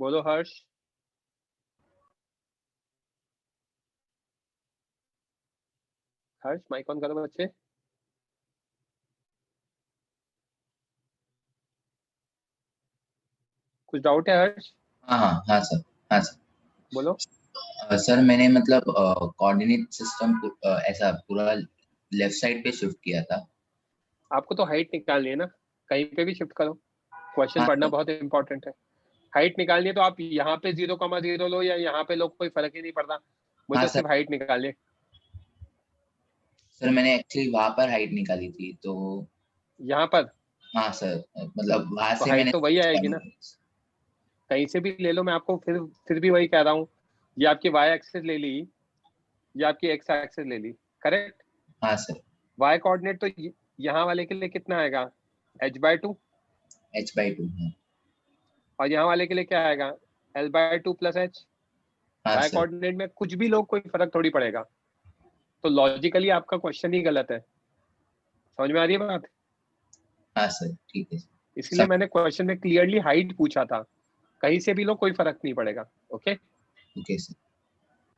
बोलो हर्ष। हर्ष माइक ऑन करो बच्चे। कुछ डाउट है हर्ष? हाँ सर, हाँ सर। बोलो। सर मैंने मतलब कोऑर्डिनेट सिस्टम ऐसा पूरा लेफ्ट साइड पे शिफ्ट किया था। आपको तो हाइट निकालनी है ना, कहीं पे भी शिफ्ट करो, क्वेश्चन हाँ, पढ़ना सर। बहुत इंपॉर्टेंट है। हाइट निकालनी है तो आप यहाँ पे 0,0 लो या यहाँ पे लो, कोई फर्क ही नहीं पड़ता, मुझे हाँ, सिर्फ हाइट निकालनी है। सर मैंने एक्चुअली वहां पर हाइट निकाली थी तो। यहाँ पर? हाँ सर, मतलब वहां तो से हाइट मैंने तो वही आएगी ना, कहीं से भी ले लो। मैं आपको फिर भी वही कह रहा हूँ, ये आपकी वाई एक्सिस ले ली या आपकी एक्स एक्सिस ले ली, करेक्ट? हाँ सर। वाई कोऑर्डिनेट तो यहाँ वाले के लिए कितना आएगा, h/2, h/2 और यहाँ वाले के लिए क्या आएगा, l/2 प्लस h। हाँ वाई सर। कोऑर्डिनेट में कुछ भी लोग, कोई फर्क थोड़ी पड़ेगा। तो लॉजिकली आपका क्वेश्चन ही गलत है, समझ में आ रही है बात? हाँ सर, ठीक है। इसलिए मैंने क्वेश्चन में क्लियरली हाइट पूछा था, कहीं से भी लो कोई फर्क नहीं पड़ेगा। Okay okay sir.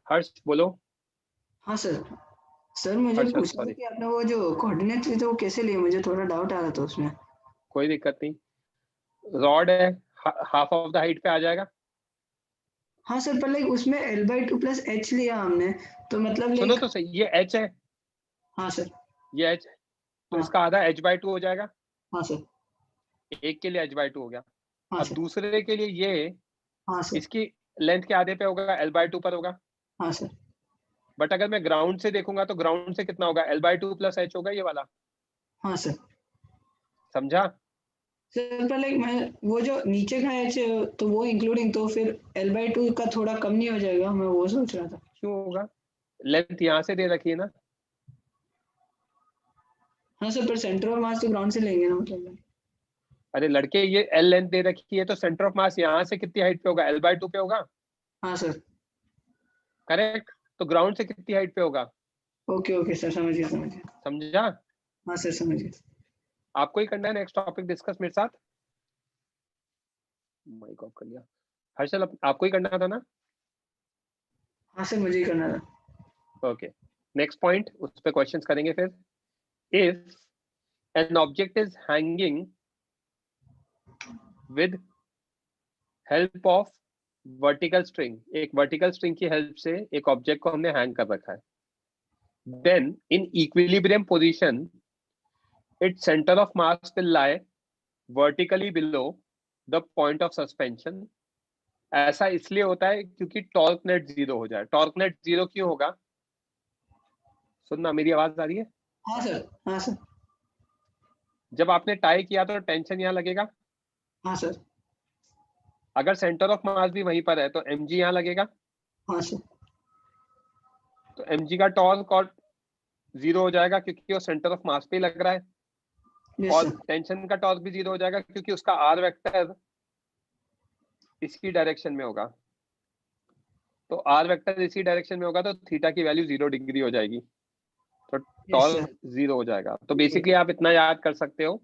हर्ष बोलो। हाँ सर। सर मुझे हर्षल, पूछना था सॉरी। कि आपने वो जो कोऑर्डिनेट थे वो कैसे लिए, मुझे थोड़ा डाउट आ रहा था उसमें। कोई दिक्कत नहीं, रॉड है, हाफ ऑफ द हाइट पे आ जाएगा। हाँ सर, पर लाइक उसमें l/2 प्लस h लिया हमने, तो मतलब सुनो लाइक। तो सही, ये h है। हाँ सर। ये h, तो इसका आधा h/2 हो जाएगा। हाँ सर। एक के लिए h/2 हो गया। हाँ अब सर। दूसरे के लिए ये, हाँ सर। इसकी लेंथ के आधे पे होगा, l/2 पर होगा। हाँ सर। बट अगर मैं ग्राउंड से देखूंगा तो ग्राउंड से कितना होगा, l/2 प्लस h होगा ये वाला। हाँ सर। समझा? सर पर लाइक मैं वो जो नीचे का h तो वो इंक्लूडिंग, तो फिर l/2 का थोड़ा कम नहीं हो जाएगा, मैं वो सोच रहा था। क्यों होगा, लेंथ यहाँ से दे रखी है ना। हाँ सर, पर सेंटर ऑफ मास तो ग्राउंड से लेंगे ना, मतलब। अरे लड़के, ये l लेंथ दे रखी है तो सेंटर ऑफ मास यहाँ से कितनी हाइट पे होगा, l/2 पे होगा। हाँ सर। करेक्ट, तो ग्राउंड से कितनी हाइट पे होगा। ओके ओके सर, समझ गया समझ गया। समझा? हाँ सर, समझ गया। आपको ही करना है नेक्स्ट टॉपिक डिस्कस मेरे साथ। माइक ऑफ कर लिया। हर्षल, आपको ही करना था ना? हाँ सर, मुझे ही करना था। ओके, नेक्स्ट पॉइंट, उस पे क्वेश्चंस करेंगे फिर। If an object is hanging with help of vertical string, एक वर्टिकल स्ट्रिंग की हेल्प से एक ऑब्जेक्ट को हमने हैंग कर रखा है, then in equilibrium position its center of mass will lie vertically below the point of suspension। ऐसा इसलिए होता है क्योंकि टॉर्क नेट 0 हो जाए। टॉर्क नेट 0 क्यों होगा, सुनना, मेरी आवाज आ रही है? हाँ सर। हाँ सर। जब आपने टाई किया तो टेंशन यहाँ लगेगा। हाँ सर। अगर सेंटर ऑफ मास भी वहीं पर है तो mg यहाँ लगेगा। हाँ सर। तो mg का टॉर्क और 0 हो जाएगा क्योंकि वो सेंटर ऑफ मास पे लग रहा है। और टेंशन का टॉर्क भी 0 हो जाएगा क्योंकि उसका r वेक्टर इसकी डायरेक्शन में होगा। तो r वेक्टर इसी डायरेक्शन में होगा तो थीटा की वैल्यू 0 डिग्री हो जाएगी, तो टॉर्क 0 हो जाएगा। तो बेसिकली आप इतना याद कर सकते हो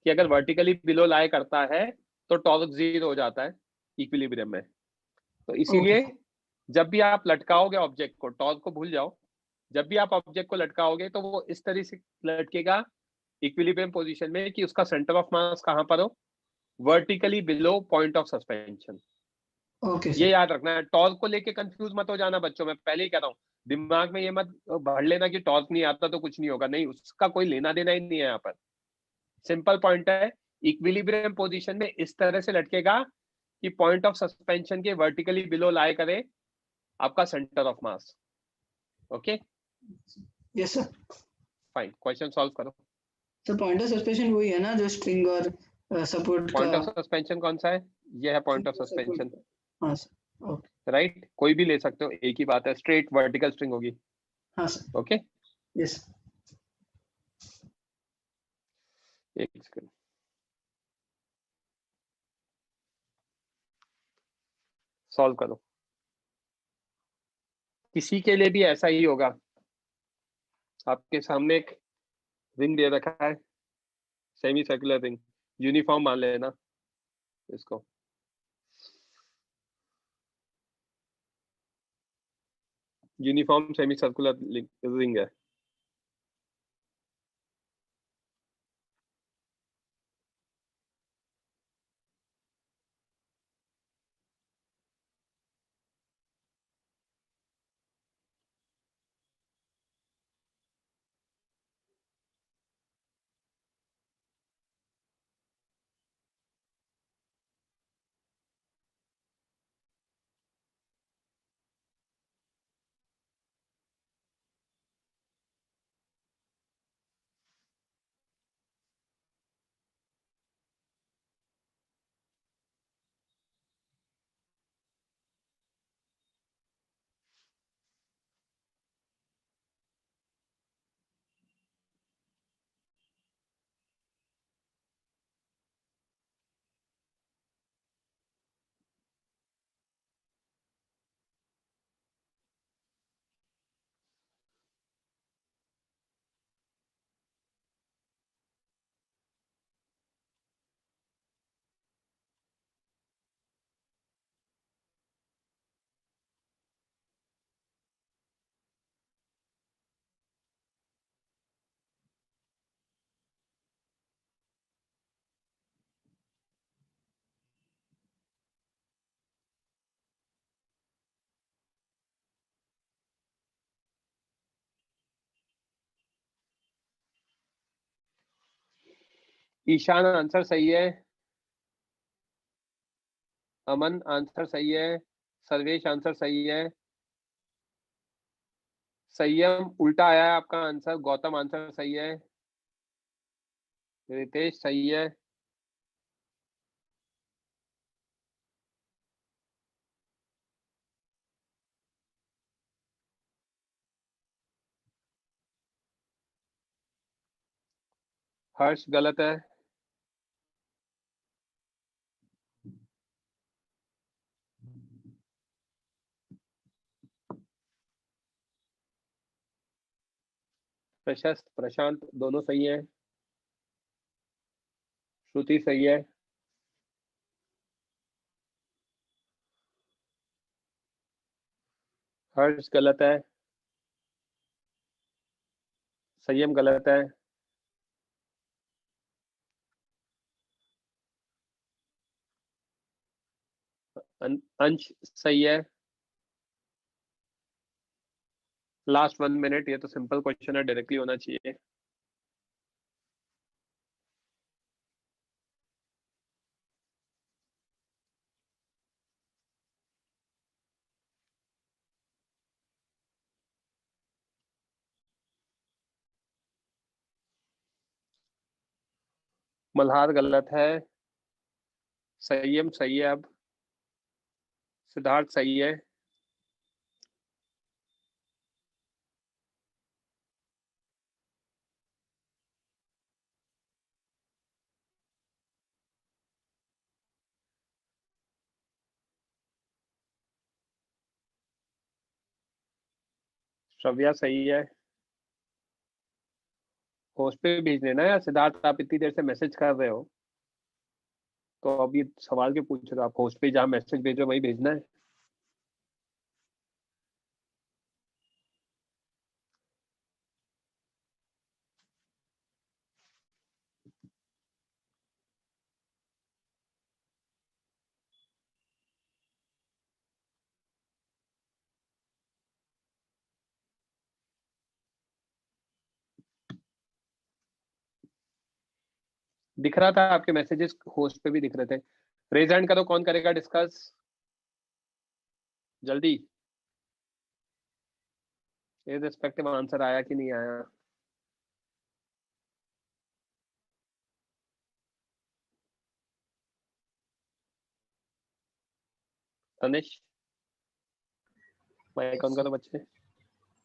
कि अगर वर्टिकली बिलो लाई करता है तो टॉर्क 0 हो जाता है इक्विलिब्रियम में। तो इसीलिए जब भी आप लटकाओगे ऑब्जेक्ट को, टॉर्क को भूल जाओ, जब भी आप ऑब्जेक्ट को लटकाओगे तो वो इस तरह से लटकेगा इक्विलिब्रियम पोजीशन में कि उसका सेंटर ऑफ मास कहां पर हो, vertically below point of suspension. ये याद रखना है। टॉर्क को लेके कंफ्यूज मत हो जाना बच्चों, मैं पहले ही कह रहा हूँ, दिमाग में ये मत भर लेना कि टॉर्क नहीं आता तो कुछ नहीं होगा, नहीं, उसका कोई लेना देना ही नहीं है यहाँ पर। सिंपल पॉइंट है, इक्विलिब्रियम पोजीशन में इस तरह से लटकेगा कि पॉइंट ऑफ सस्पेंशन के वर्टिकली बिलो लाई करे आपका centre of mass. Okay, yes sir. Fine, question solve करो। तो पॉइंट ऑफ सस्पेंशन वही है ना जो स्ट्रिंग और सपोर्ट पॉइंट का? ऑफ सस्पेंशन कौन सा है? ये है पॉइंट ऑफ सस्पेंशन, हाँ सर। ओके, राइट, कोई भी ले सकते हो, एक ही बात है, स्ट्रेट वर्टिकल स्ट्रिंग होगी। हाँ सर। Okay, yes. एक सेकंड, सॉल्व करो। किसी के लिए भी ऐसा ही होगा। आपके सामने एक रिंग दे रखा है, सेमी सर्कुलर रिंग, यूनिफॉर्म मान लेना इसको। यूनिफॉर्म सेमी सर्कुलर रिंग है। ईशान आंसर सही है, अमन आंसर सही है, सर्वेश आंसर सही है, संयम उल्टा आया है आपका आंसर, गौतम आंसर सही है, रितेश सही है, हर्ष गलत है, प्रशस्त प्रशांत दोनों सही है, श्रुति सही है, हर्ष गलत है, संयम गलत है, अंश सही है। लास्ट 1 मिनट, ये तो सिंपल क्वेश्चन है, डायरेक्टली होना चाहिए। मल्हार गलत है, संयम सही है, अब सिद्धार्थ सही है, श्रव्या सही है। होस्ट पे भेज देना, या सिद्धार्थ आप इतनी देर से मैसेज कर रहे हो? तो अब ये सवाल क्यों पूछ रहे हो आप? होस्ट पे जहाँ मैसेज भेज रहे हो वही भेजना है। दिख रहा था आपके मैसेजेस, होस्ट पे भी दिख रहे थे। रेज हैंड करो, कौन करेगा डिस्कस जल्दी। इररिस्पेक्टिव आंसर आया कि नहीं आया? तनिष माइक ऑन करो बच्चे।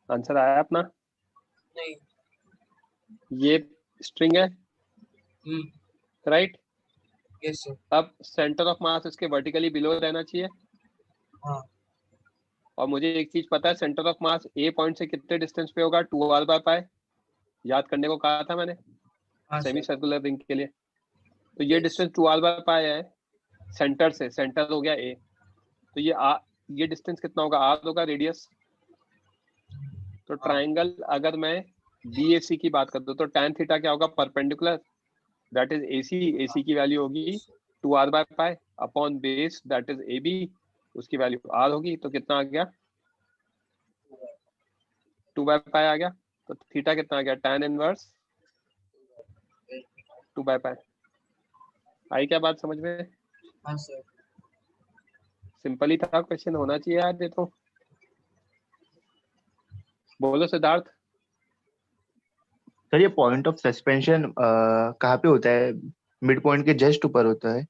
आंसर आया अपना? नहीं। ये स्ट्रिंग है, राइट? Yes sir. अब सेंटर ऑफ मास इसके वर्टिकली बिलो रहना चाहिए। हाँ। और मुझे एक चीज पता है, centre of mass A point से कितने डिस्टेंस पे होगा? 2r/π। याद करने को कहा था मैंने हाँ सेमी सर। सर्कुलर रिंग के लिए। तो ये डिस्टेंस 2r/π है सेंटर से, सेंटर हो गया ए। तो ये डिस्टेंस कितना होगा? r होगा रेडियस। तो ट्राइंगल अगर मैं BAC की बात करता हूँ तो tan थीटा क्या होगा? परपेंडिकुलर, दैट इज AC की वैल्यू होगी 2r/π upon base, that is AB, उसकी वैल्यू r होगी। तो कितना आ गया? 2/π आ गया। तो थीटा कितना आ गया? tan inverse 2/π। आई क्या बात समझ में? हाँ सर। सिंपल ही था क्वेश्चन, होना चाहिए यार ये तो। बोलो सिद्धार्थ। सर ये पॉइंट ऑफ सस्पेंशन कहाँ पे होता है? मिड पॉइंट के जस्ट ऊपर होता है,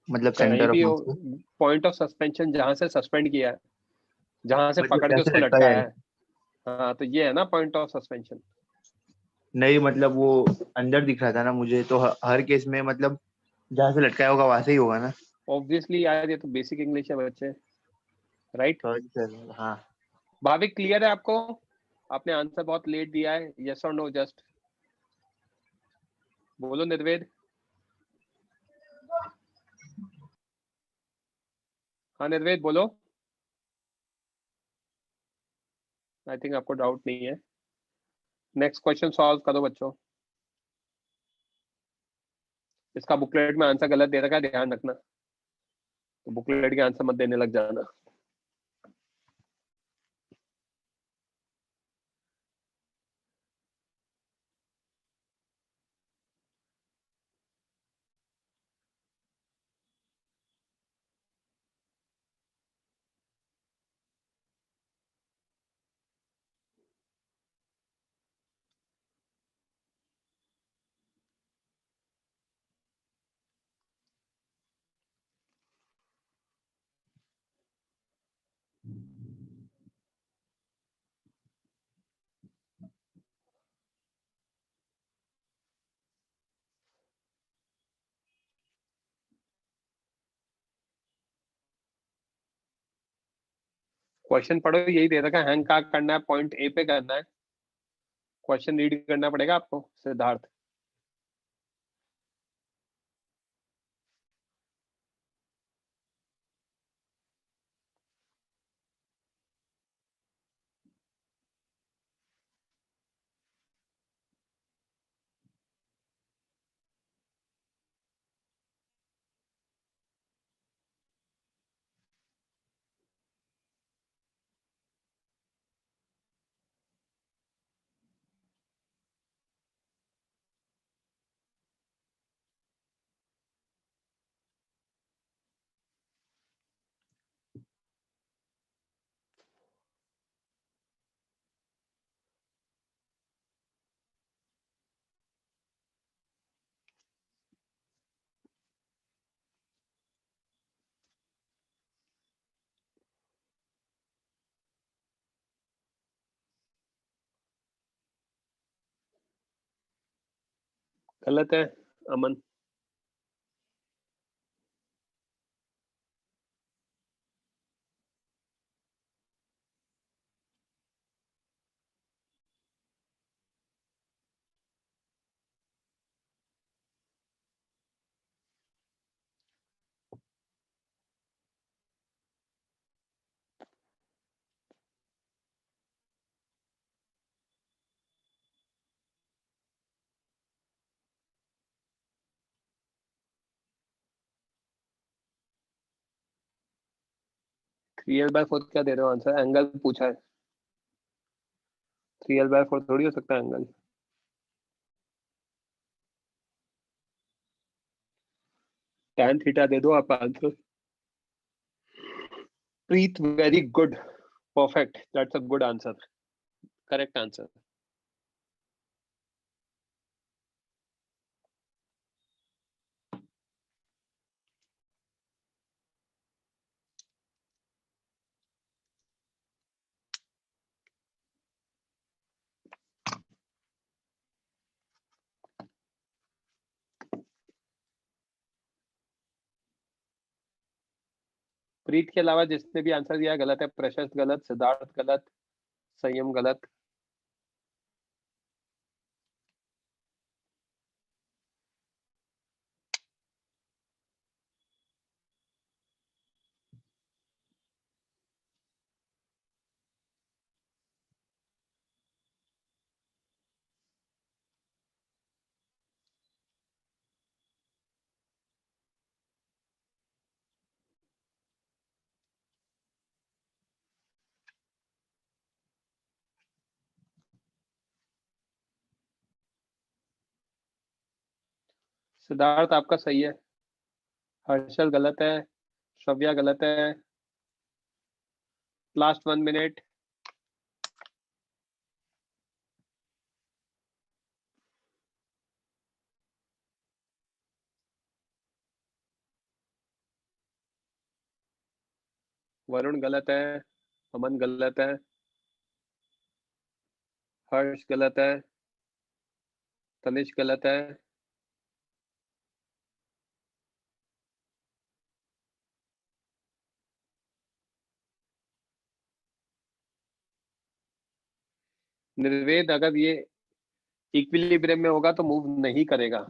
मतलब कहीं सेंटर ऑफ भी हो, मास के? पॉइंट ऑफ सस्पेंशन जहां से सस्पेंड किया है, जहां से मतलब पकड़ जहाँ के से उसको लटकाया लटकाया है? है। हाँ, तो ये है ना पॉइंट ऑफ सस्पेंशन। नहीं मतलब वो अंदर दिख रहा था ना मुझे, तो हर केस में मतलब जहाँ से लटकाया होगा वहां से ही होगा ना? ऑब्वियसली यार, ये तो बेसिक इंग्लिश है बच्चे, राइट? Sorry sir. हाँ। भाविक क्लियर है आपको? आपने आंसर बहुत लेट दिया है, यस और नो जस्ट बोलो। निर्वेद। हाँ निर्वेद बोलो। आई थिंक आपको डाउट नहीं है। नेक्स्ट क्वेश्चन सॉल्व करो बच्चों। इसका बुकलेट में आंसर गलत दे रखा है, ध्यान रखना। तो बुकलेट के आंसर मत देने लग जाना। क्वेश्चन पढ़ो, यही दे रखा है। हैंग कहाँ करना है? पॉइंट ए पे करना है। क्वेश्चन रीड करना पड़ेगा आपको सिद्धार्थ। गलत है अमन। 3l/4 क्या दे रहे हो आंसर? एंगल पूछा है, 3l/4 थोड़ी हो सकता है एंगल। tan थीटा दे दो आप answer. Preet, very good, perfect, that's a good answer, correct answer. Preet के अलावा जिसने भी आंसर दिया गलत है। प्रशस्त गलत, सिद्धार्थ गलत, संयम गलत। सिद्धार्थ आपका सही है, हर्षल गलत है, श्रव्या गलत है। Last 1 minute. वरुण गलत है, अमन गलत है, हर्ष गलत है, तनिष गलत है, निर्वेद अगर ये इक्विलिब्रियम में होगा तो मूव नहीं करेगा।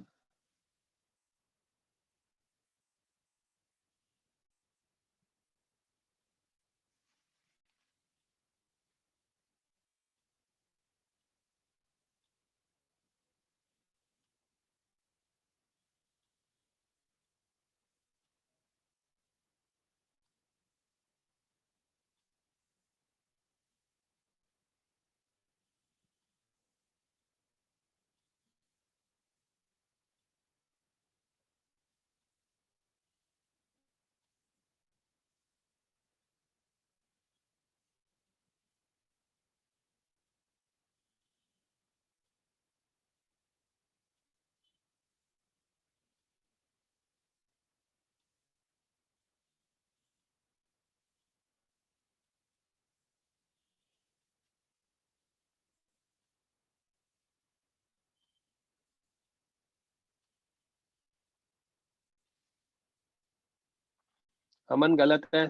अमन गलत है,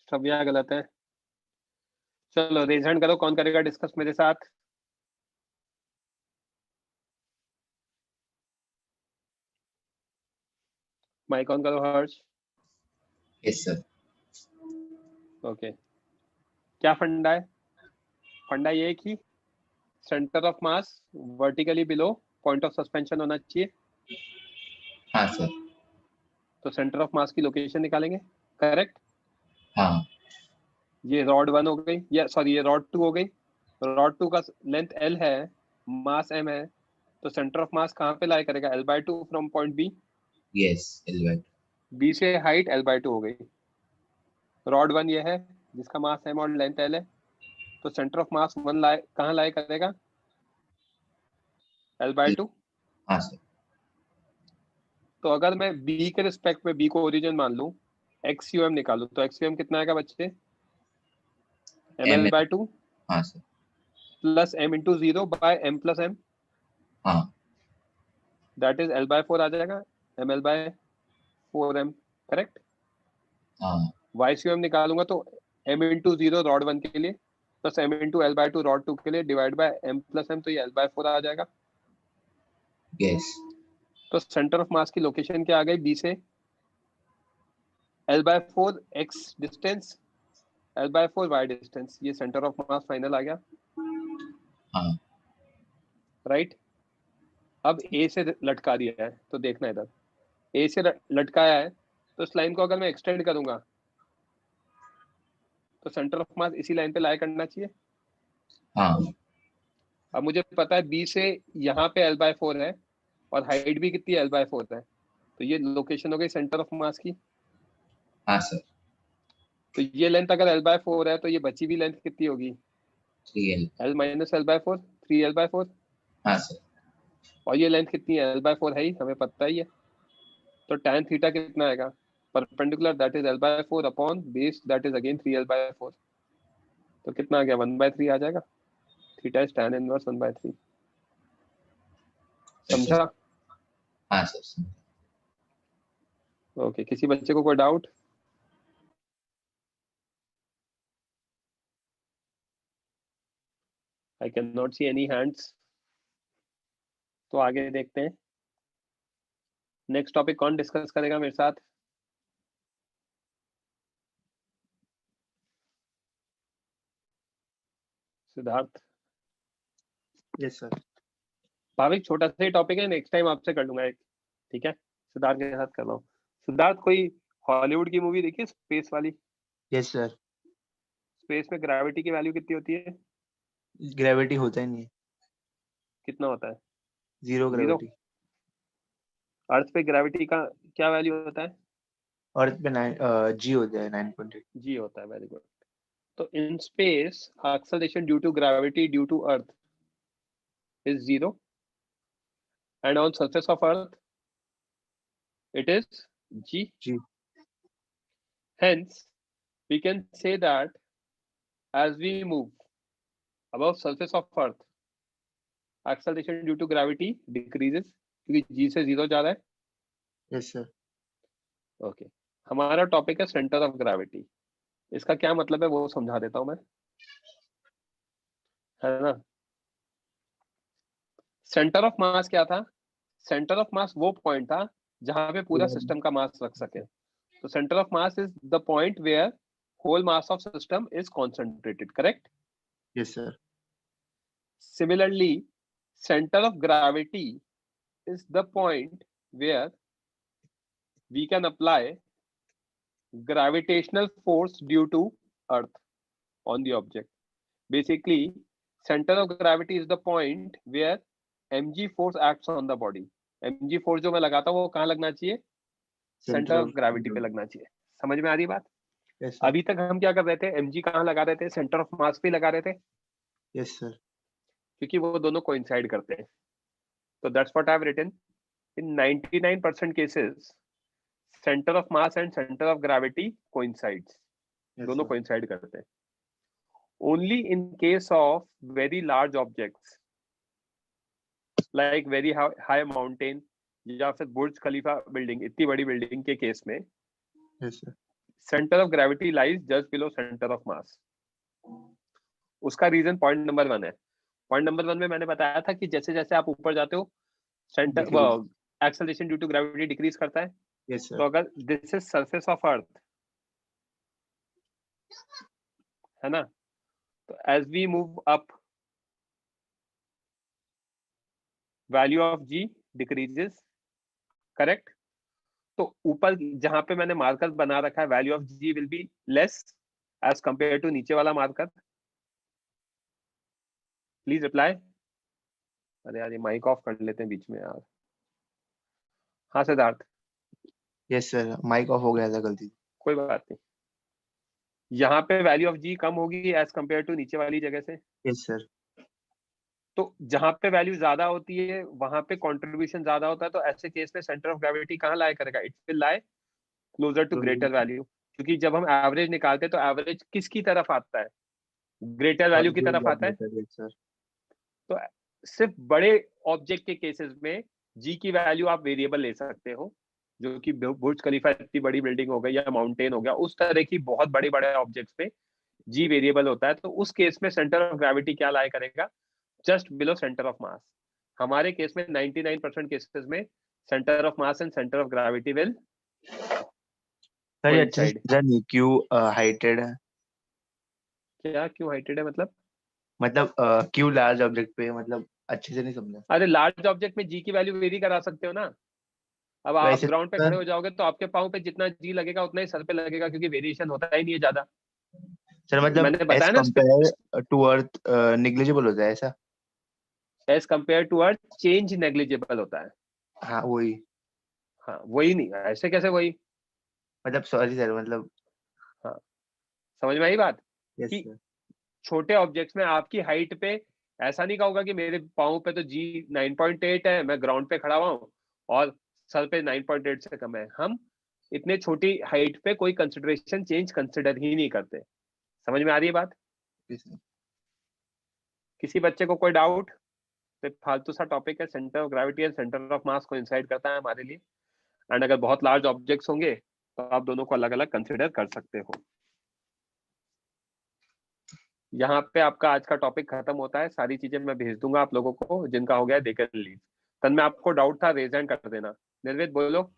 श्रव्या गलत है। चलो रेज हैंड करो, कौन करेगा डिस्कस मेरे साथ? माइक ऑन करो हर्ष। Yes sir. ओके, क्या फंडा है? फंडा ये है कि centre of mass vertically below point of suspension होना चाहिए। हाँ सर। तो सेंटर ऑफ मास की लोकेशन निकालेंगे, करेक्ट? हाँ। ये रॉड 1 हो गई, या सॉरी ये रॉड 2 हो गई। रॉड 2 का लेंथ L है, मास M है, तो सेंटर ऑफ मास कहाँ पे लाई करेगा? L/2 from point B। Yes, L/2। B से हाइट L/2 हो गई। रॉड 1 ये है जिसका मास M और लेंथ L है, तो सेंटर ऑफ मास 1 लाई कहाँ लाई करेगा? L/2। हाँ सर। तो अगर मैं B के रिस्पेक्ट में B को ओरिजिन मान लूं, XUM निकालूं, तो XUM कितना आएगा बच्चे? ML/2 हाँ सर। Plus M into 0 by M plus M, हाँ। दैट इज L/4 आ जाएगा, ML/4M, करेक्ट? हाँ। YCM निकालूंगा तो M इंटू 0 रॉड 1 के लिए plus M into L/2 rod 2 के लिए divide by M plus M, तो ये L/4 आ जाएगा। यस। तो सेंटर ऑफ मास की लोकेशन क्या आ गई? B से L/4 X distance, L/4 Y distance, ये सेंटर ऑफ मास फाइनल आ गया। हाँ। राइट। अब A से लटका दिया है, तो देखना इधर, A से लटकाया है, तो इस लाइन को अगर मैं एक्सटेंड करूंगा तो सेंटर ऑफ मास इसी लाइन पे लाई करना चाहिए। हाँ अब मुझे पता है बी से यहाँ पे L/4 है और हाइट भी कितनी L/4 है, तो ये लोकेशन हो गई सेंटर ऑफ मास की। हाँ सर। तो ये लेंथ अगर L/4 है तो ये बची हुई लेंथ कितनी होगी? 3L। L minus L/4, 3L/4। हाँ सर। और ये लेंथ कितनी है? L/4 है ही, हमें पता ही है। तो tan थीटा कितना आएगा? Perpendicular that is L/4 upon base that is again 3L/4। तो कितना आ गया? 1/3 आ जाएगा। Theta is tan inverse 1/3। समझा? हाँ सर। ओके, किसी बच्चे को कोई doubt? I cannot see any hands. तो आगे देखते हैं। नेक्स्ट टॉपिक कौन डिस्कस करेगा मेरे साथ? सिद्धार्थ। Yes sir. भाविक, छोटा सा ही टॉपिक है, नेक्स्ट टाइम आपसे कर लूंगा एक, ठीक है? सिद्धार्थ के साथ कर रहा हूँ। सिद्धार्थ, कोई हॉलीवुड की मूवी देखी स्पेस वाली? Yes sir. स्पेस में ग्रेविटी की वैल्यू कितनी होती है? ग्रेविटी होता ही नहीं है, कितना होता है? 0 ग्रेविटी। अर्थ पे ग्रेविटी का क्या वैल्यू होता है? अर्थ पे 9 जी होता है, 9.8 जी होता है। Very good. तो in space acceleration due to gravity due to earth is 0 and on surface of earth it is g. Hence we can say that as we move above surface of earth acceleration due to gravity decreases क्योंकि g से 0 जा रहा है। Yes sir. Okay, हमारा topic है centre of gravity. इसका क्या मतलब है वो समझा देता हूं मैं, है ना? सेंटर ऑफ मास क्या था? सेंटर ऑफ मास वो पॉइंट था जहां पे पूरा सिस्टम का मास रख सके। तो centre of mass is the point where whole mass of system is concentrated, correct? Yes sir. Similarly, center of gravity is the point where we can apply gravitational force due to earth on the object. Basically, center of gravity is the point where mg force acts on the body. mg force जो मैं लगाता हूँ वो कहाँ लगना चाहिए? Centre of gravity पे लगना चाहिए। समझ में आ रही बात? Yes, अभी तक हम क्या कर रहे थे? mg कहाँ लगा रहे थे? सेंटर ऑफ मास पे लगा रहे थे। Yes sir. क्योंकि वो दोनों कोइंसाइड करते हैं। तो that's what I have written. In 99% cases centre of mass and centre of gravity coincides, दोनों कोइंसाइड करते हैं। Only in case of very large objects like very high mountain या फिर बुर्ज खलीफा बिल्डिंग, इतनी बड़ी बिल्डिंग के केस में Yes sir. Centre of gravity lies just below centre of मास। उसका रीजन पॉइंट नंबर 1 है। पॉइंट नंबर 1 में मैंने बताया था कि जैसे जैसे आप ऊपर जाते हो centre acceleration due to gravity decrease करता है। Yes sir. तो अगर this is surface of earth, है ना, तो as we move up value of G decreases, correct? तो ऊपर जहां पे मैंने मार्कर बना रखा है value of G will be less as compare to नीचे वाला मार्कर। Please reply. अरे यार ये माइक ऑफ कर लेते हैं बीच में यार। हाँ Siddharth. Yes sir. Mic off हो गया था गलती। कोई बात नहीं, यहाँ पे वैल्यू ऑफ जी कम होगी एज कंपेयर टू नीचे वाली जगह से। Yes sir. तो जहां पे वैल्यू ज्यादा होती है वहां पे कंट्रीब्यूशन ज्यादा होता है। तो ऐसे केस में सेंटर ऑफ ग्रेविटी कहाँ लाई करेगा? It will lie closer to greater value. क्योंकि जब हम एवरेज निकालते हैं तो एवरेज किसकी तरफ आता है? ग्रेटर वैल्यू की तरफ आता है। Yes sir. तो सिर्फ बड़े ऑब्जेक्ट के केसेस में जी की वैल्यू आप वेरिएबल ले सकते हो, जो कि बुर्ज खलीफा इतनी बड़ी बिल्डिंग हो गई या माउंटेन हो गया, उस तरह की बहुत बड़े बड़े ऑब्जेक्ट्स पे जी वेरिएबल होता है। तो उस केस में सेंटर ऑफ ग्रेविटी क्या लाई करेगा? जस्ट बिलो सेंटर ऑफ मास। हमारे केस में 99% केसेस में centre of mass and centre of gravity will sir ये अच्छे से समझा नहीं, क्यों हाइटेड है? क्या क्यों हाइटेड है मतलब? मतलब क्यों लार्ज ऑब्जेक्ट पे, मतलब अच्छे से नहीं समझा। अरे लार्ज ऑब्जेक्ट में जी की वैल्यू वेरी करा सकते हो ना। अब आप वैसे ग्राउंड पे सर- खड़े हो जाओगे तो आपके पाँव पे जितना जी लगेगा उतना ही सर पे लगेगा, क्योंकि वेरिएशन होता ही नहीं है ज्यादा। सर मतलब मैंने एज बताया ना कंपेयर टू अर्थ नेग्लिजिबल होता है ऐसा? As compare to earth change negligible होता है। हाँ वही, हाँ वही नहीं, ऐसे कैसे वही? मतलब सॉरी सर, मतलब हाँ समझ में आई बात यस कि सर। छोटे ऑब्जेक्ट्स में आपकी हाइट पे ऐसा नहीं कहूंगा कि मेरे पाँव पे तो जी 9.8 है, मैं ग्राउंड पे खड़ा हुआ हूँ और सर पे 9.8 से कम है। हम इतने छोटी हाइट पे कोई कंसिडरेशन चेंज कंसिडर ही नहीं करते। समझ में आ रही है बात? किसी बच्चे को कोई डाउट? तो फालतू सा टॉपिक है, centre of gravity and centre of मास को इंसाइड करता है हमारे लिए। एंड अगर बहुत लार्ज ऑब्जेक्ट्स होंगे तो आप दोनों को अलग अलग कंसिडर कर सकते हो। यहाँ पे आपका आज का टॉपिक खत्म होता है। सारी चीजें मैं भेज दूंगा आप लोगों को, जिनका हो गया दे कैन लीव। तन में आपको डाउट था, रेज हैंड कर देना। निर्वेद बोलो।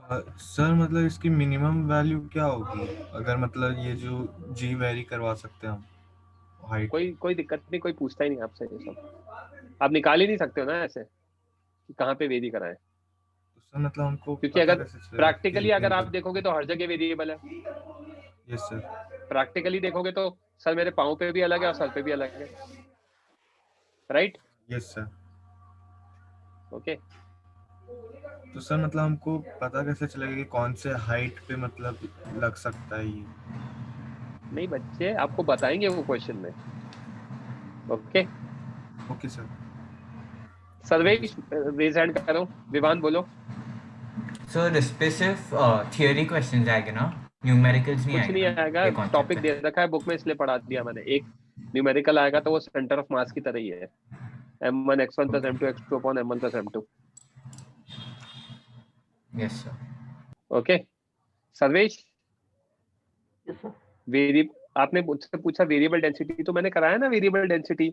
सर मतलब इसकी मिनिमम वैल्यू क्या होगी, अगर मतलब ये जो जी वेरी करवा सकते हैं हम हाइट? कोई दिक्कत नहीं, कोई पूछता ही नहीं आपसे ये सब। आप निकाल ही नहीं सकते हो ना ऐसे कि कहाँ पे वेरी कराएं, तो सर मतलब हमको क्योंकि पता अगर कैसे चलेगा प्रैक्टिकली कि अगर आप इनका- देखोगे तो हर जगह वेरिएबल है। Yes sir. प्रैक्टिकली देखोगे तो सर मेरे पाँव पे भी अलग है और सर पे भी अलग है, राइट? Yes sir. ओके। तो सर मतलब हमको पता कैसे चलेगा कि कौन से हाइट पे मतलब लग सकता है ये? नहीं बच्चे आपको बताएंगे वो क्वेश्चन में। Okay okay sir. Sarvesh raise hand कर रहा हूँ। विवान बोलो। सर इस पे सिर्फ थियरी क्वेश्चंस आएंगे ना, न्यूमेरिकल्स नहीं कुछ आएंगे नहीं ना आएगा, ये कॉन्सेप्ट टॉपिक पे? दे रखा है बुक में इसलिए पढ़ा दिया मैंने। एक न्यूमेरिकल आएगा तो वो सेंटर ऑफ मास की तरह ही है, m1 x1 plus m2 x2 upon m1 plus m2। Yes sir. Okay Sarvesh. Very आपने मुझसे पूछा वेरिएबल डेंसिटी, तो मैंने कराया ना variable density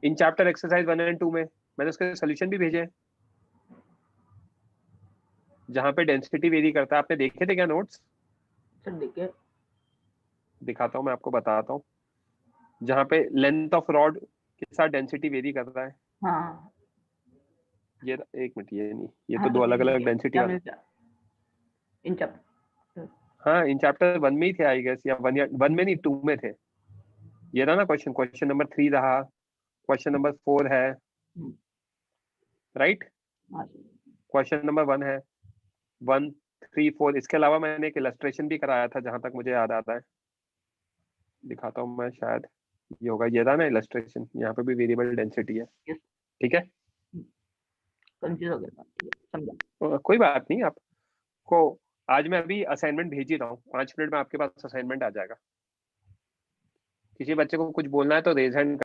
in chapter exercise 1 और 2 में। मैंने उसके सोल्यूशन भी भेजे हैं जहां पे डेंसिटी वेरी करता है। आपने देखे थे क्या नोट्स? सर देखिए दिखाता हूँ मैं आपको, बताता हूँ। जहां पे लेंथ ऑफ रॉड के साथ डेंसिटी वेरी कर रहा है। हाँ ये एक मिनट, ये नहीं, ये हाँ तो दो अलग अलग डेंसिटी वाले। इन चैप्टर हाँ इन चैप्टर 1 में ही थे आई गेस, या 1 में नहीं 2 में थे। ये रहा ना क्वेश्चन, क्वेश्चन नंबर 3 रहा, क्वेश्चन नंबर 4 है, राइट? क्वेश्चन नंबर 1 है, 1 3 4। इसके अलावा मैंने एक इलस्ट्रेशन भी कराया था जहां तक मुझे याद आता है। दिखाता हूँ मैं, शायद ये होगा। ये रहा ना इलस्ट्रेशन, यहाँ पे भी वेरिएबल डेंसिटी है। ठीक है, कंफ्यूज हो गया, समझा। कोई बात नहीं। आपको आज मैं अभी असाइनमेंट भेज ही रहा हूँ, 5 मिनट में आपके पास असाइनमेंट आ जाएगा। किसी बच्चे को कुछ बोलना है तो रेज हैंड